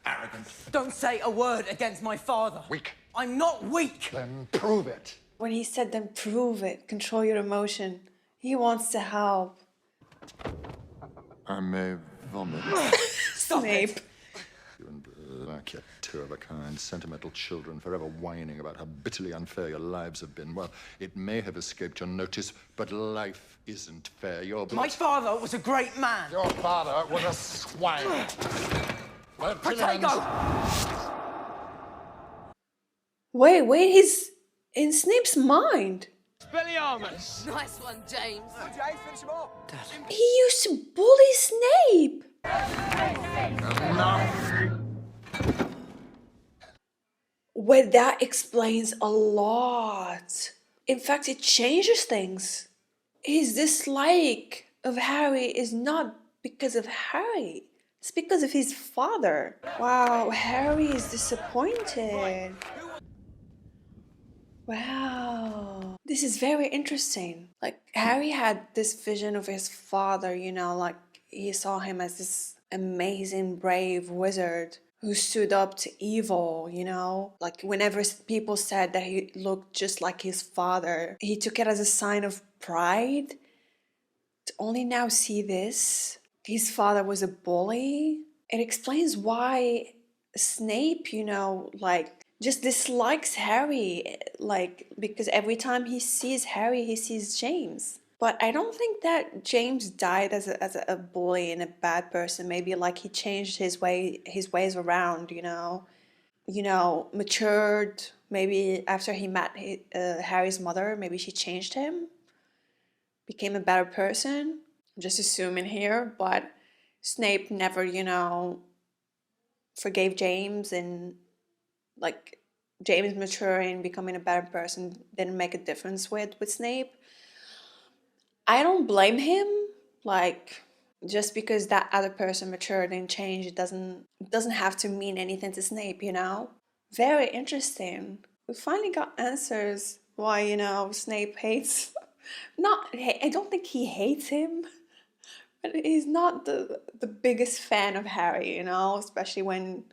arrogant. Don't say a word against my father. Weak. I'm not weak. Then prove it. When he said, then prove it, control your emotion. He wants to help. I may vomit. Snape. You and Black, you're two of a kind, sentimental children, forever whining about how bitterly unfair your lives have been. Well, it may have escaped your notice, but life isn't fair. My father was a great man. Your father was a swine. Protego! Wait, he's in Snape's mind. Expelliarmus! Nice one, James. James, finish him up. He used to bully Snape. Well, that explains a lot. In fact, it changes things. His dislike of Harry is not because of Harry. It's because of his father. Wow, Harry is disappointed. Wow. This is very interesting. Like, Harry had this vision of his father, you know, like he saw him as this amazing, brave wizard who stood up to evil, you know? Like, whenever people said that he looked just like his father, he took it as a sign of pride. To only now see this, his father was a bully. It explains why Snape, you know, like, just dislikes Harry, like, because every time he sees Harry, he sees James. But I don't think that James died as a bully and a bad person. Maybe like he changed his ways around, you know, matured. Maybe after he met Harry's mother, maybe she changed him, became a better person. I'm just assuming here, but Snape never, you know, forgave James, and like James maturing, becoming a better person didn't make a difference with Snape. I don't blame him. Like, just because that other person matured and changed, it doesn't have to mean anything to Snape, you know? Very interesting. We finally got answers why, you know, Snape hates. I don't think he hates him, but he's not the biggest fan of Harry, you know, especially when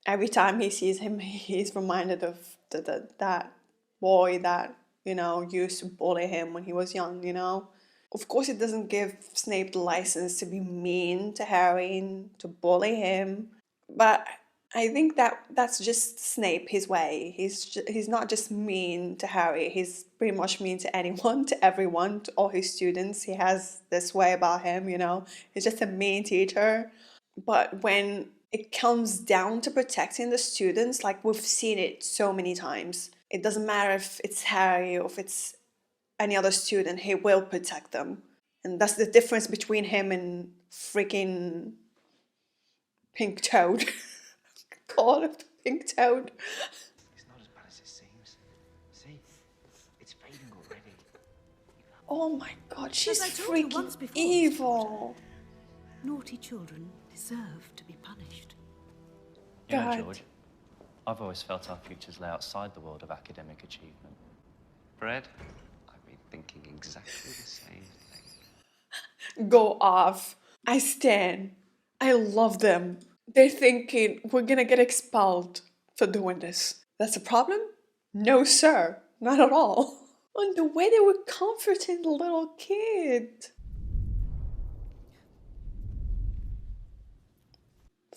every time he sees him, he's reminded of that boy that, you know, used to bully him when he was young, you know. Of course, it doesn't give Snape the license to be mean to Harry and to bully him, but I think that's just Snape, his way. He's not just mean to Harry, he's pretty much mean to anyone, to everyone, to all his students. He has this way about him, you know. He's just a mean teacher. But when it comes down to protecting the students, like, we've seen it so many times. It doesn't matter if it's Harry or if it's any other student, he will protect them. And that's the difference between him and freaking Pink Toad. Call it Pink Toad. It's not as bad as it seems. See? It's fading already. Oh my god, she's As I told you once freaking before, evil. Naughty children deserve to be punished. You know, God. George, I've always felt our futures lay outside the world of academic achievement. Fred, I've been thinking exactly the same thing. Go off. I stand. I love them. They're thinking we're gonna get expelled for doing this. That's a problem? No, sir. Not at all. And the way they were comforting the little kid.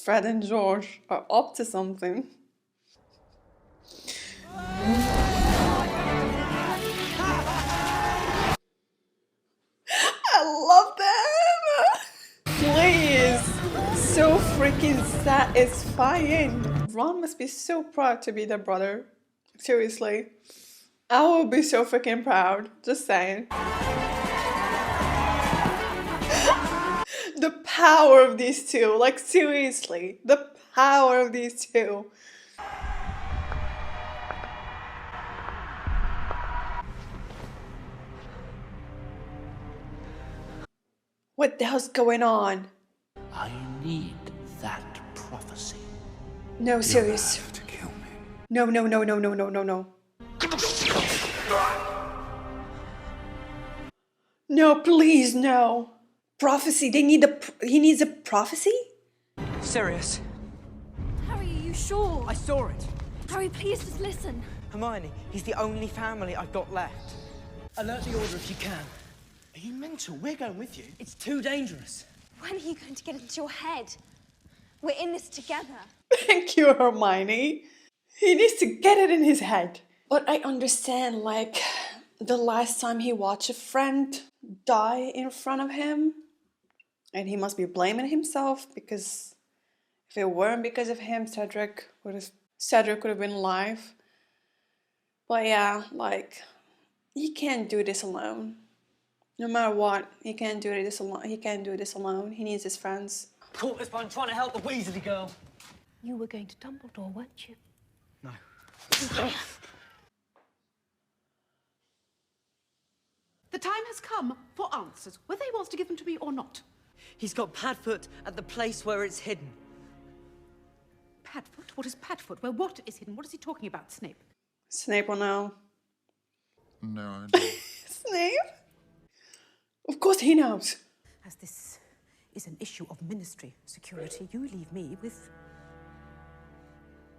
Fred and George are up to something. love them! Please! So freaking satisfying! Ron must be so proud to be their brother. Seriously. I will be so freaking proud. Just saying. The power of these two. Like, seriously. The power of these two. What the hell's going on? I need that prophecy. No, Sirius. You have to kill me. No, no, no, no, no, no, no, no. No, please, no. Prophecy. They need he needs a prophecy? Sirius. Harry, are you sure? I saw it. Harry, please just listen. Hermione, he's the only family I've got left. Alert the Order if you can. Are you mental? We're going with you. It's too dangerous. When are you going to get it into your head? We're in this together. Thank you, Hermione. He needs to get it in his head. But I understand, like, the last time he watched a friend die in front of him, and he must be blaming himself because if it weren't because of him, Cedric would have been alive. But yeah, like, he can't do this alone. No matter what, he can't do this alone. He can't do this alone. He needs his friends. Caught this one trying to help the Weasley girl. You were going to Dumbledore, weren't you? No. The time has come for answers, whether he wants to give them to me or not. He's got Padfoot at the place where it's hidden. Padfoot? What is Padfoot? Where what is hidden? What is he talking about, Snape? Snape will know. No idea. Snape? Of course he knows. As this is an issue of ministry security, you leave me with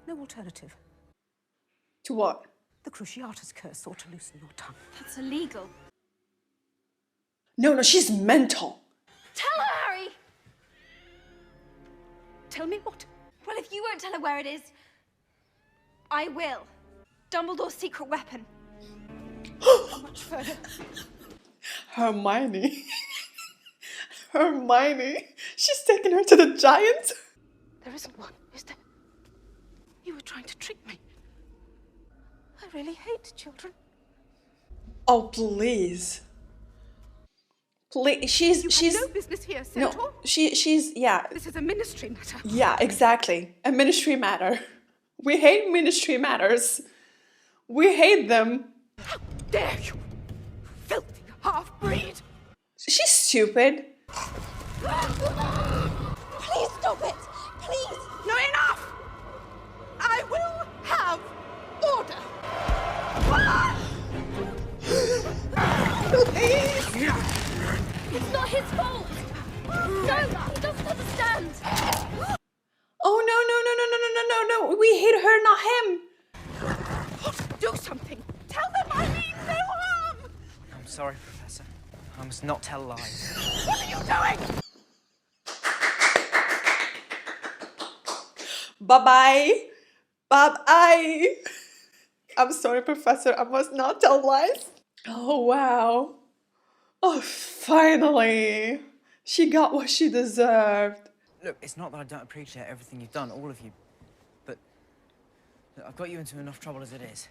no alternative. To what? The Cruciatus curse or to loosen your tongue. That's illegal. No, she's mental. Tell her, Harry! Tell me what? Well, if you won't tell her where it is, I will. Dumbledore's secret weapon. How much further? Hermione. Hermione. She's taking her to the giant. There isn't one, is there? You were trying to trick me. I really hate children. Oh, please. Please, she's have no business here, Senator. No, she's yeah. This is a ministry matter. Yeah, exactly. A ministry matter. We hate ministry matters. We hate them. How dare you, filthy half-breed! She's stupid. Please stop it! Please! No, enough! I will have order! Please! It's not his fault! No, he doesn't understand! Oh, no. We hate her, not him. Do something! Tell them I mean no harm! I'm sorry, Professor. I must not tell lies. What are you doing? Bye-bye. Bye-bye. I'm sorry, Professor. I must not tell lies. Oh, wow. Oh, finally. She got what she deserved. Look, it's not that I don't appreciate everything you've done, all of you. But look, I've got you into enough trouble as it is.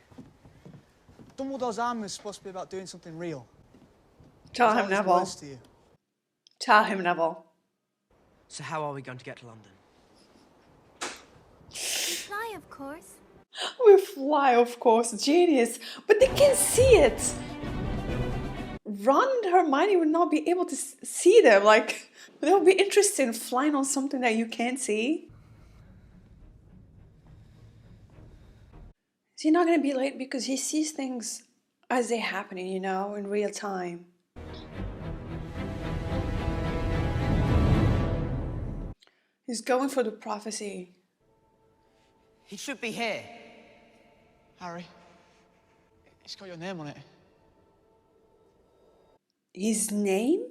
Dumbledore's arm is supposed to be about doing something real. Tell him, His Neville. words to you. Tell him, Neville. So how are we going to get to London? We fly, of course. We fly, of course. Genius. But they can see it. Ron and Hermione would not be able to see them. Like, they would be interested in flying on something that you can't see. Is he not going to be late because he sees things as they're happening, you know, in real time? He's going for the prophecy. He should be here. Harry, it's got your name on it. His name?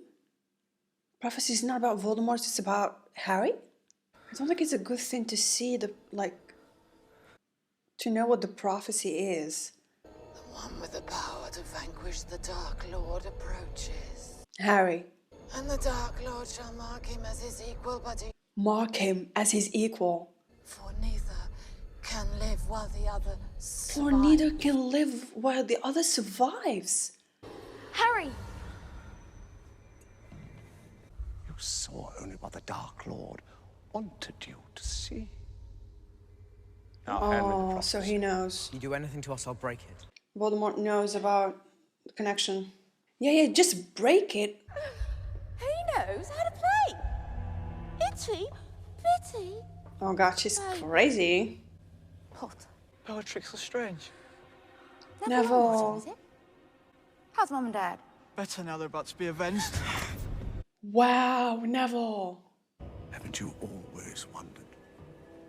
Prophecy is not about Voldemort, it's about Harry? I don't think it's a good thing to see to know what the prophecy is. The one with the power to vanquish the Dark Lord approaches. Harry. And the Dark Lord shall mark him as his equal, but he... Mark him as his equal. For neither can live while the other For neither can live while the other survives. Harry! You saw only what the Dark Lord wanted you to see. Now hand me the Oh, prophecy. so he knows. You do anything to us, I'll break it. Voldemort knows about the connection. Yeah, just break it. He knows how to play. Itchy bitty. Oh god, she's crazy. Potter. Bellatrix Lestrange. Neville. How's Mum and Dad? Better now they're about to be avenged. Wow, Neville. Haven't you always wondered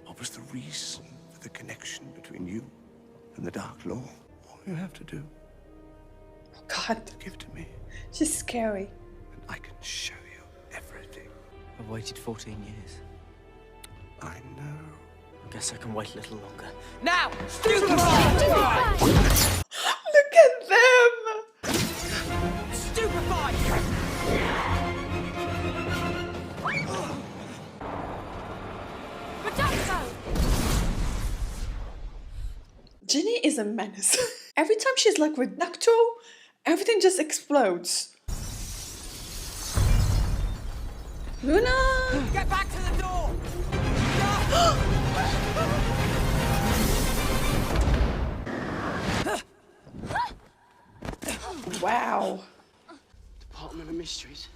what was the reason for the connection between you and the Dark Lord? All you have to do Oh god, give to me, she's scary. and I can show you everything. I've waited 14 years. I know. I guess I can wait a little longer. Now! Stupefy! Look at them! Stupefy! Reducto! Ginny is a menace. Every time she's like Reducto, everything just explodes. Luna! Get back to the door! Wow. Department of Mysteries.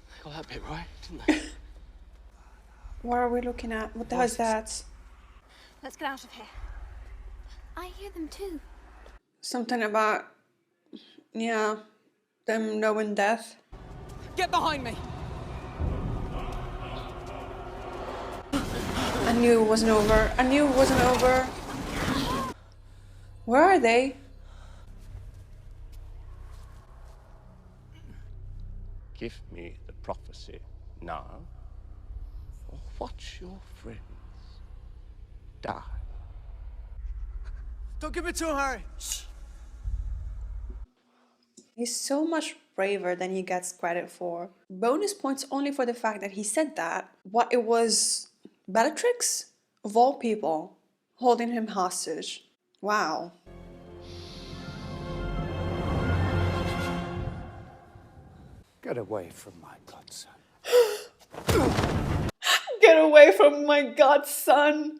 They got that bit right, didn't they? What are we looking at? What the hell is that? Let's get out of here. I hear them too. Something about, yeah, them knowing death. Get behind me! I knew it wasn't over. I knew it wasn't over. Where are they? Give me the prophecy now, or watch your friends die. Don't give it to him, Harry! He's so much braver than he gets credit for. Bonus points only for the fact that he said that. What, it was Bellatrix? Of all people, holding him hostage. Wow. Get away from my godson. Get away from my godson!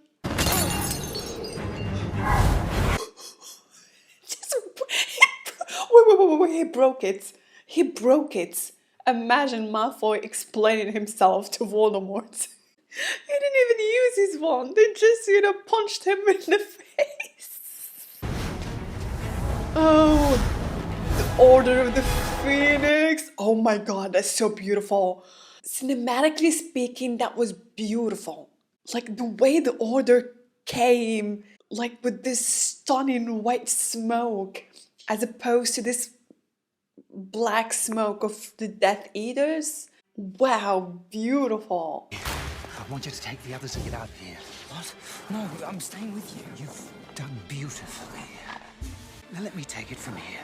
Wait, he broke it. He broke it. Imagine Malfoy explaining himself to Voldemort. He didn't even use his wand. They just, punched him in the face. Oh, the Order of the Phoenix. Oh my god, that's so beautiful. Cinematically speaking, that was beautiful. Like the way the Order came, like with this stunning white smoke, as opposed to this black smoke of the Death Eaters. Wow, beautiful. I want you to take the others and get out of here. What? No, I'm staying with you. You've done beautifully. Now let me take it from here.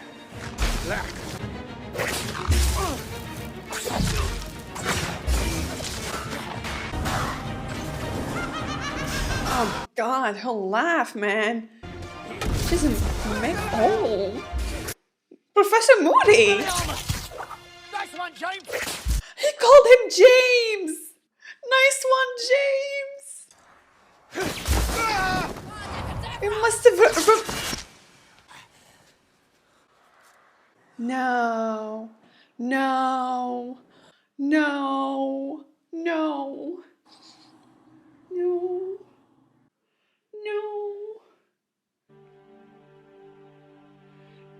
Oh god, her laugh, man. She doesn't make... Oh. Professor Moody! Nice one, James! He called him James! Nice one, James! It must have... No. No. No. No. No. No.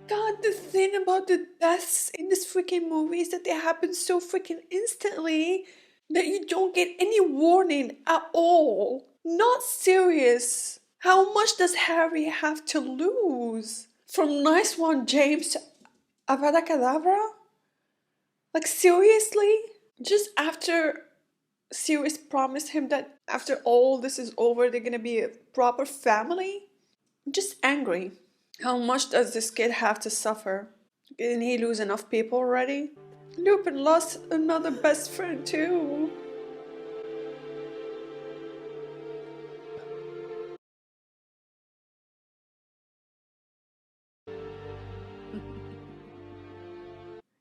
God, the thing about the deaths in this freaking movie is that they happen so freaking instantly that you don't get any warning at all. Not serious. How much does Harry have to lose? From Nice One James to Avada Kedavra? Like, seriously? Just after Sirius promised him that after all this is over, they're gonna be a proper family? I'm just angry. How much does this kid have to suffer? Didn't he lose enough people already? Lupin lost another best friend too.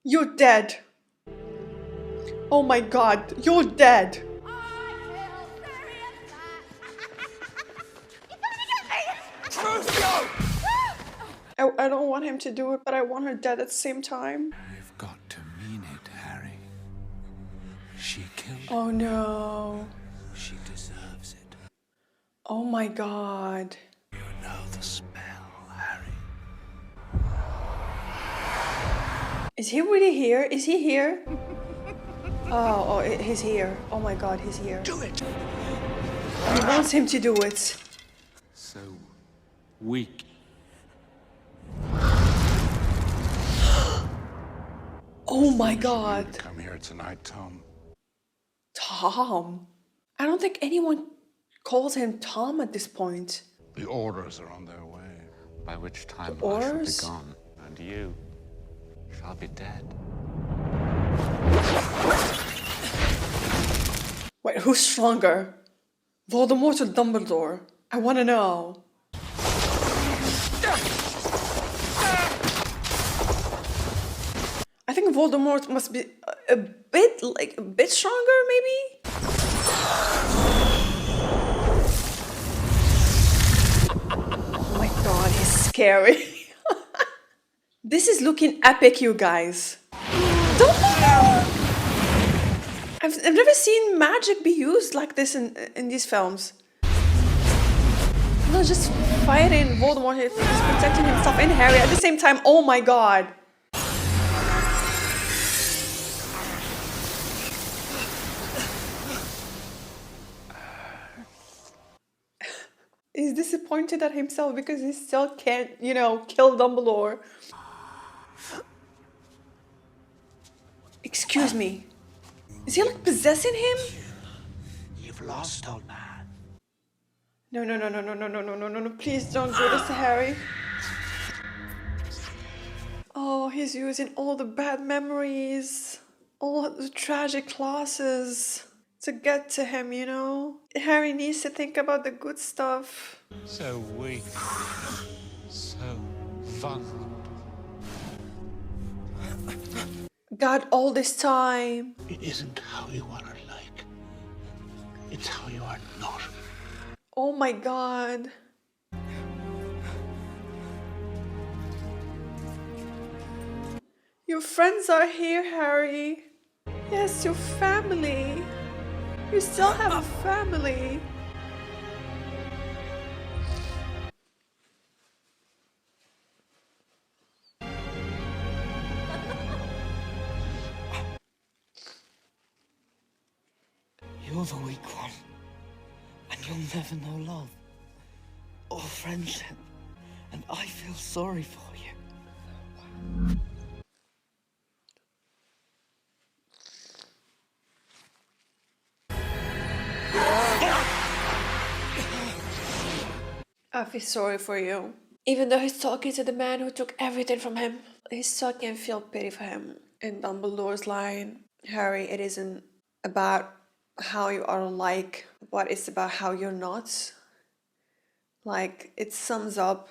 You're dead. Oh my god, you're dead. I don't want him to do it, but I want her dead at the same time. You've got to mean it, Harry. She killed him. Oh no. She deserves it. Oh my god. You know the smell, Harry. Is he really here? Is he here? Oh, he's here. Oh my god, he's here. Do it! He wants him to do it. So weak. Oh my god. Come here tonight, Tom. Tom? I don't think anyone calls him Tom at this point. The orders are on their way. By which time The I shall be orders? gone, and you shall be dead. Wait, who's stronger? Voldemort or Dumbledore? I want to know. I think Voldemort must be a bit stronger, maybe? Oh my god, he's scary. This is looking epic, you guys. Dumbledore! I've never seen magic be used like this in these films. No, just fighting Voldemort, he's protecting himself and Harry at the same time. Oh my god. He's disappointed at himself because he still can't, you know, kill Dumbledore. Excuse me. Is he like possessing him? You've lost, old man. No. Please don't do this to Harry. Oh, he's using all the bad memories, all the tragic losses to get to him, you know? Harry needs to think about the good stuff. So weak. So vulnerable. God, all this time. It isn't how you are like. It's how you are not. Oh my god. Your friends are here, Harry. Yes, your family. You still have a family. You're the weak one. And you'll never know love. Or friendship. And I feel sorry for you. I feel sorry for you. Even though he's talking to the man who took everything from him, he still can feel pity for him. In Dumbledore's line, Harry, it isn't about how you are like, but it's about how you're not. Like, it sums up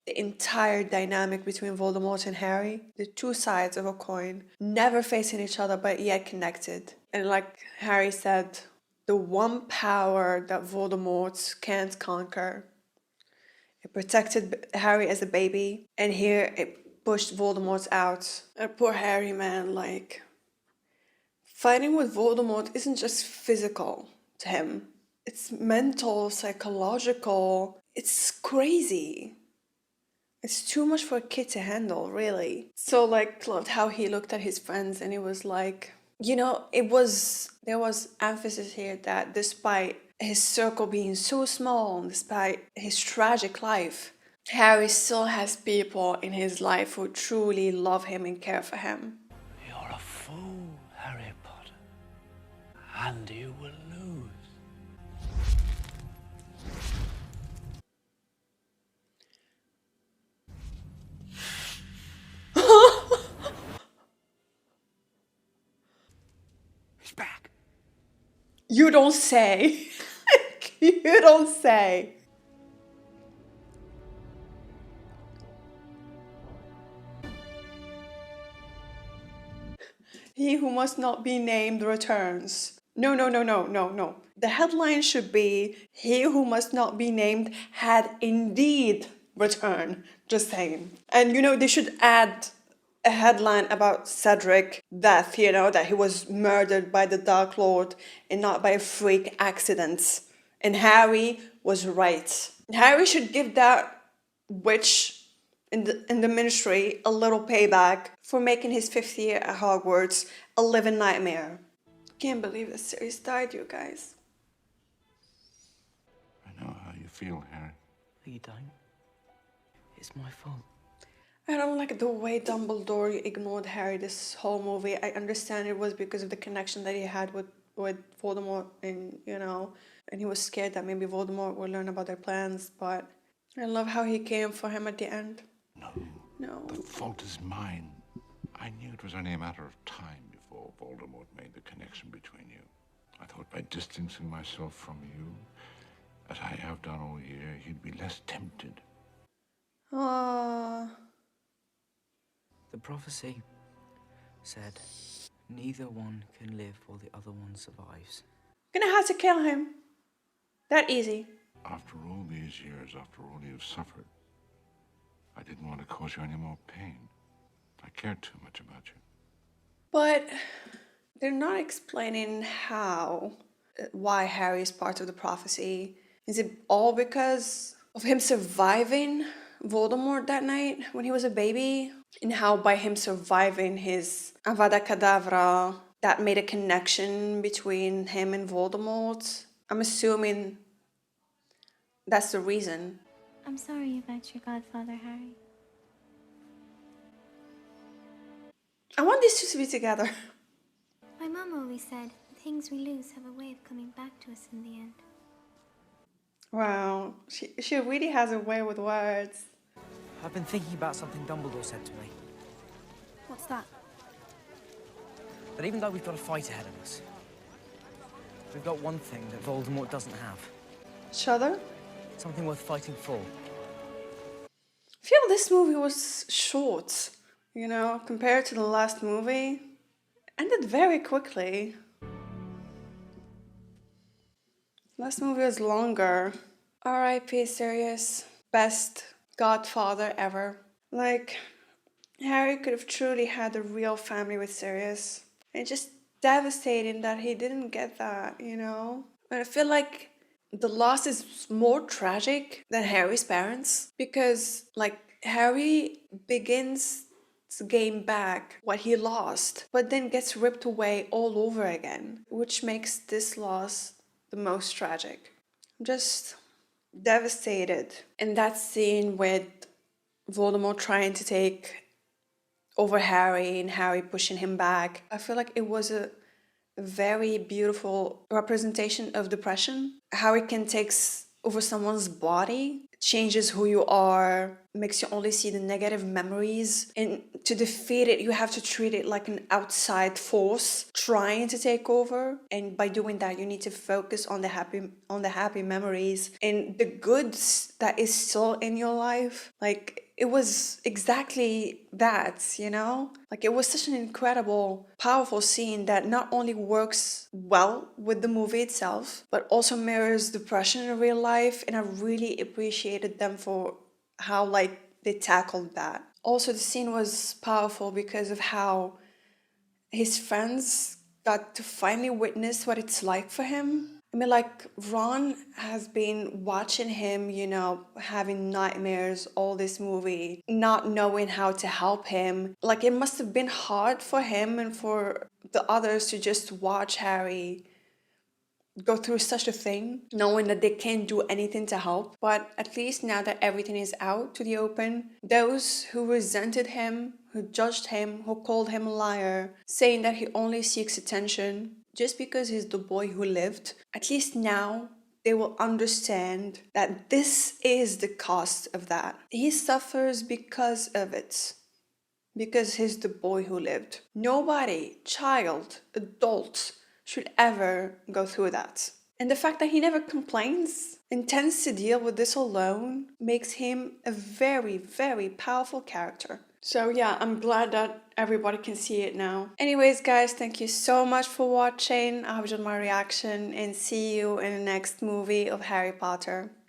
the entire dynamic between Voldemort and Harry. The two sides of a coin, never facing each other, but yet connected. And like Harry said, the one power that Voldemort can't conquer. It protected Harry as a baby, and here it pushed Voldemort out. And poor Harry, man, like, fighting with Voldemort isn't just physical to him. It's mental, psychological. It's crazy. It's too much for a kid to handle, really. So, like, loved how he looked at his friends, and it was like, you know, there was emphasis here that despite his circle being so small, despite his tragic life, Harry still has people in his life who truly love him and care for him. You're a fool, Harry Potter. And you will lose. You don't say. You don't say. He who must not be named returns. No, no, no, no, no, no. The headline should be, he who must not be named had indeed returned. Just saying. And you know, they should add a headline about Cedric death, you know, that he was murdered by the Dark Lord and not by a freak accident. And Harry was right. Harry should give that witch in the ministry a little payback for making his 5th year at Hogwarts a living nightmare. Can't believe that Sirius died, you guys. I know how you feel, Harry. You don't. It's my fault. I don't like the way Dumbledore ignored Harry this whole movie. I understand it was because of the connection that he had with Voldemort and, you know, and he was scared that maybe Voldemort would learn about their plans, but I love how he came for him at the end. No. The fault is mine. I knew it was only a matter of time before Voldemort made the connection between you. I thought by distancing myself from you, as I have done all year, he'd be less tempted. Aww. The prophecy said, neither one can live while the other one survives. Gonna have to kill him. That easy. After all these years, after all you've suffered, I didn't want to cause you any more pain. I cared too much about you. But they're not explaining why Harry is part of the prophecy. Is it all because of him surviving Voldemort that night when he was a baby? And how by him surviving his Avada Kedavra, that made a connection between him and Voldemort? I'm assuming that's the reason. I'm sorry about your godfather, Harry. I want these two to be together. My mum always said, the things we lose have a way of coming back to us in the end. Wow, she really has a way with words. I've been thinking about something Dumbledore said to me. What's that? That even though we've got a fight ahead of us, we've got one thing that Voldemort doesn't have. Each other? Something worth fighting for. I feel this movie was short, you know, compared to the last movie. Ended very quickly. Last movie was longer. R.I.P. Sirius. Best godfather ever. Like, Harry could have truly had a real family with Sirius. And just devastating that he didn't get that, you know? But I feel like the loss is more tragic than Harry's parents. Because, like, Harry begins to gain back what he lost, but then gets ripped away all over again, which makes this loss the most tragic. I'm just devastated. And that scene with Voldemort trying to take over Harry and Harry pushing him back, I feel like it was a very beautiful representation of depression. How it can take over someone's body, changes who you are, makes you only see the negative memories. And to defeat it, you have to treat it like an outside force trying to take over. And by doing that, you need to focus on the happy memories and the goods that is still in your life. Like, it was exactly that, you know? Like, it was such an incredible, powerful scene that not only works well with the movie itself, but also mirrors depression in real life. And I really appreciated them for how, like, they tackled that. Also, the scene was powerful because of how his friends got to finally witness what it's like for him. I mean, like, Ron has been watching him, you know, having nightmares all this movie, not knowing how to help him. Like, it must have been hard for him and for the others to just watch Harry go through such a thing, knowing that they can't do anything to help. But at least now that everything is out to the open, those who resented him, who judged him, who called him a liar, saying that he only seeks attention just because he's the boy who lived, at least now they will understand that this is the cost of that. He suffers because of it. Because he's the boy who lived. Nobody, child, adult, should ever go through that. And the fact that he never complains, intends to deal with this alone, makes him a very, very powerful character. So yeah, I'm glad that everybody can see it now. Anyways guys, thank you so much for watching. I hope you enjoyed my reaction and see you in the next movie of Harry Potter.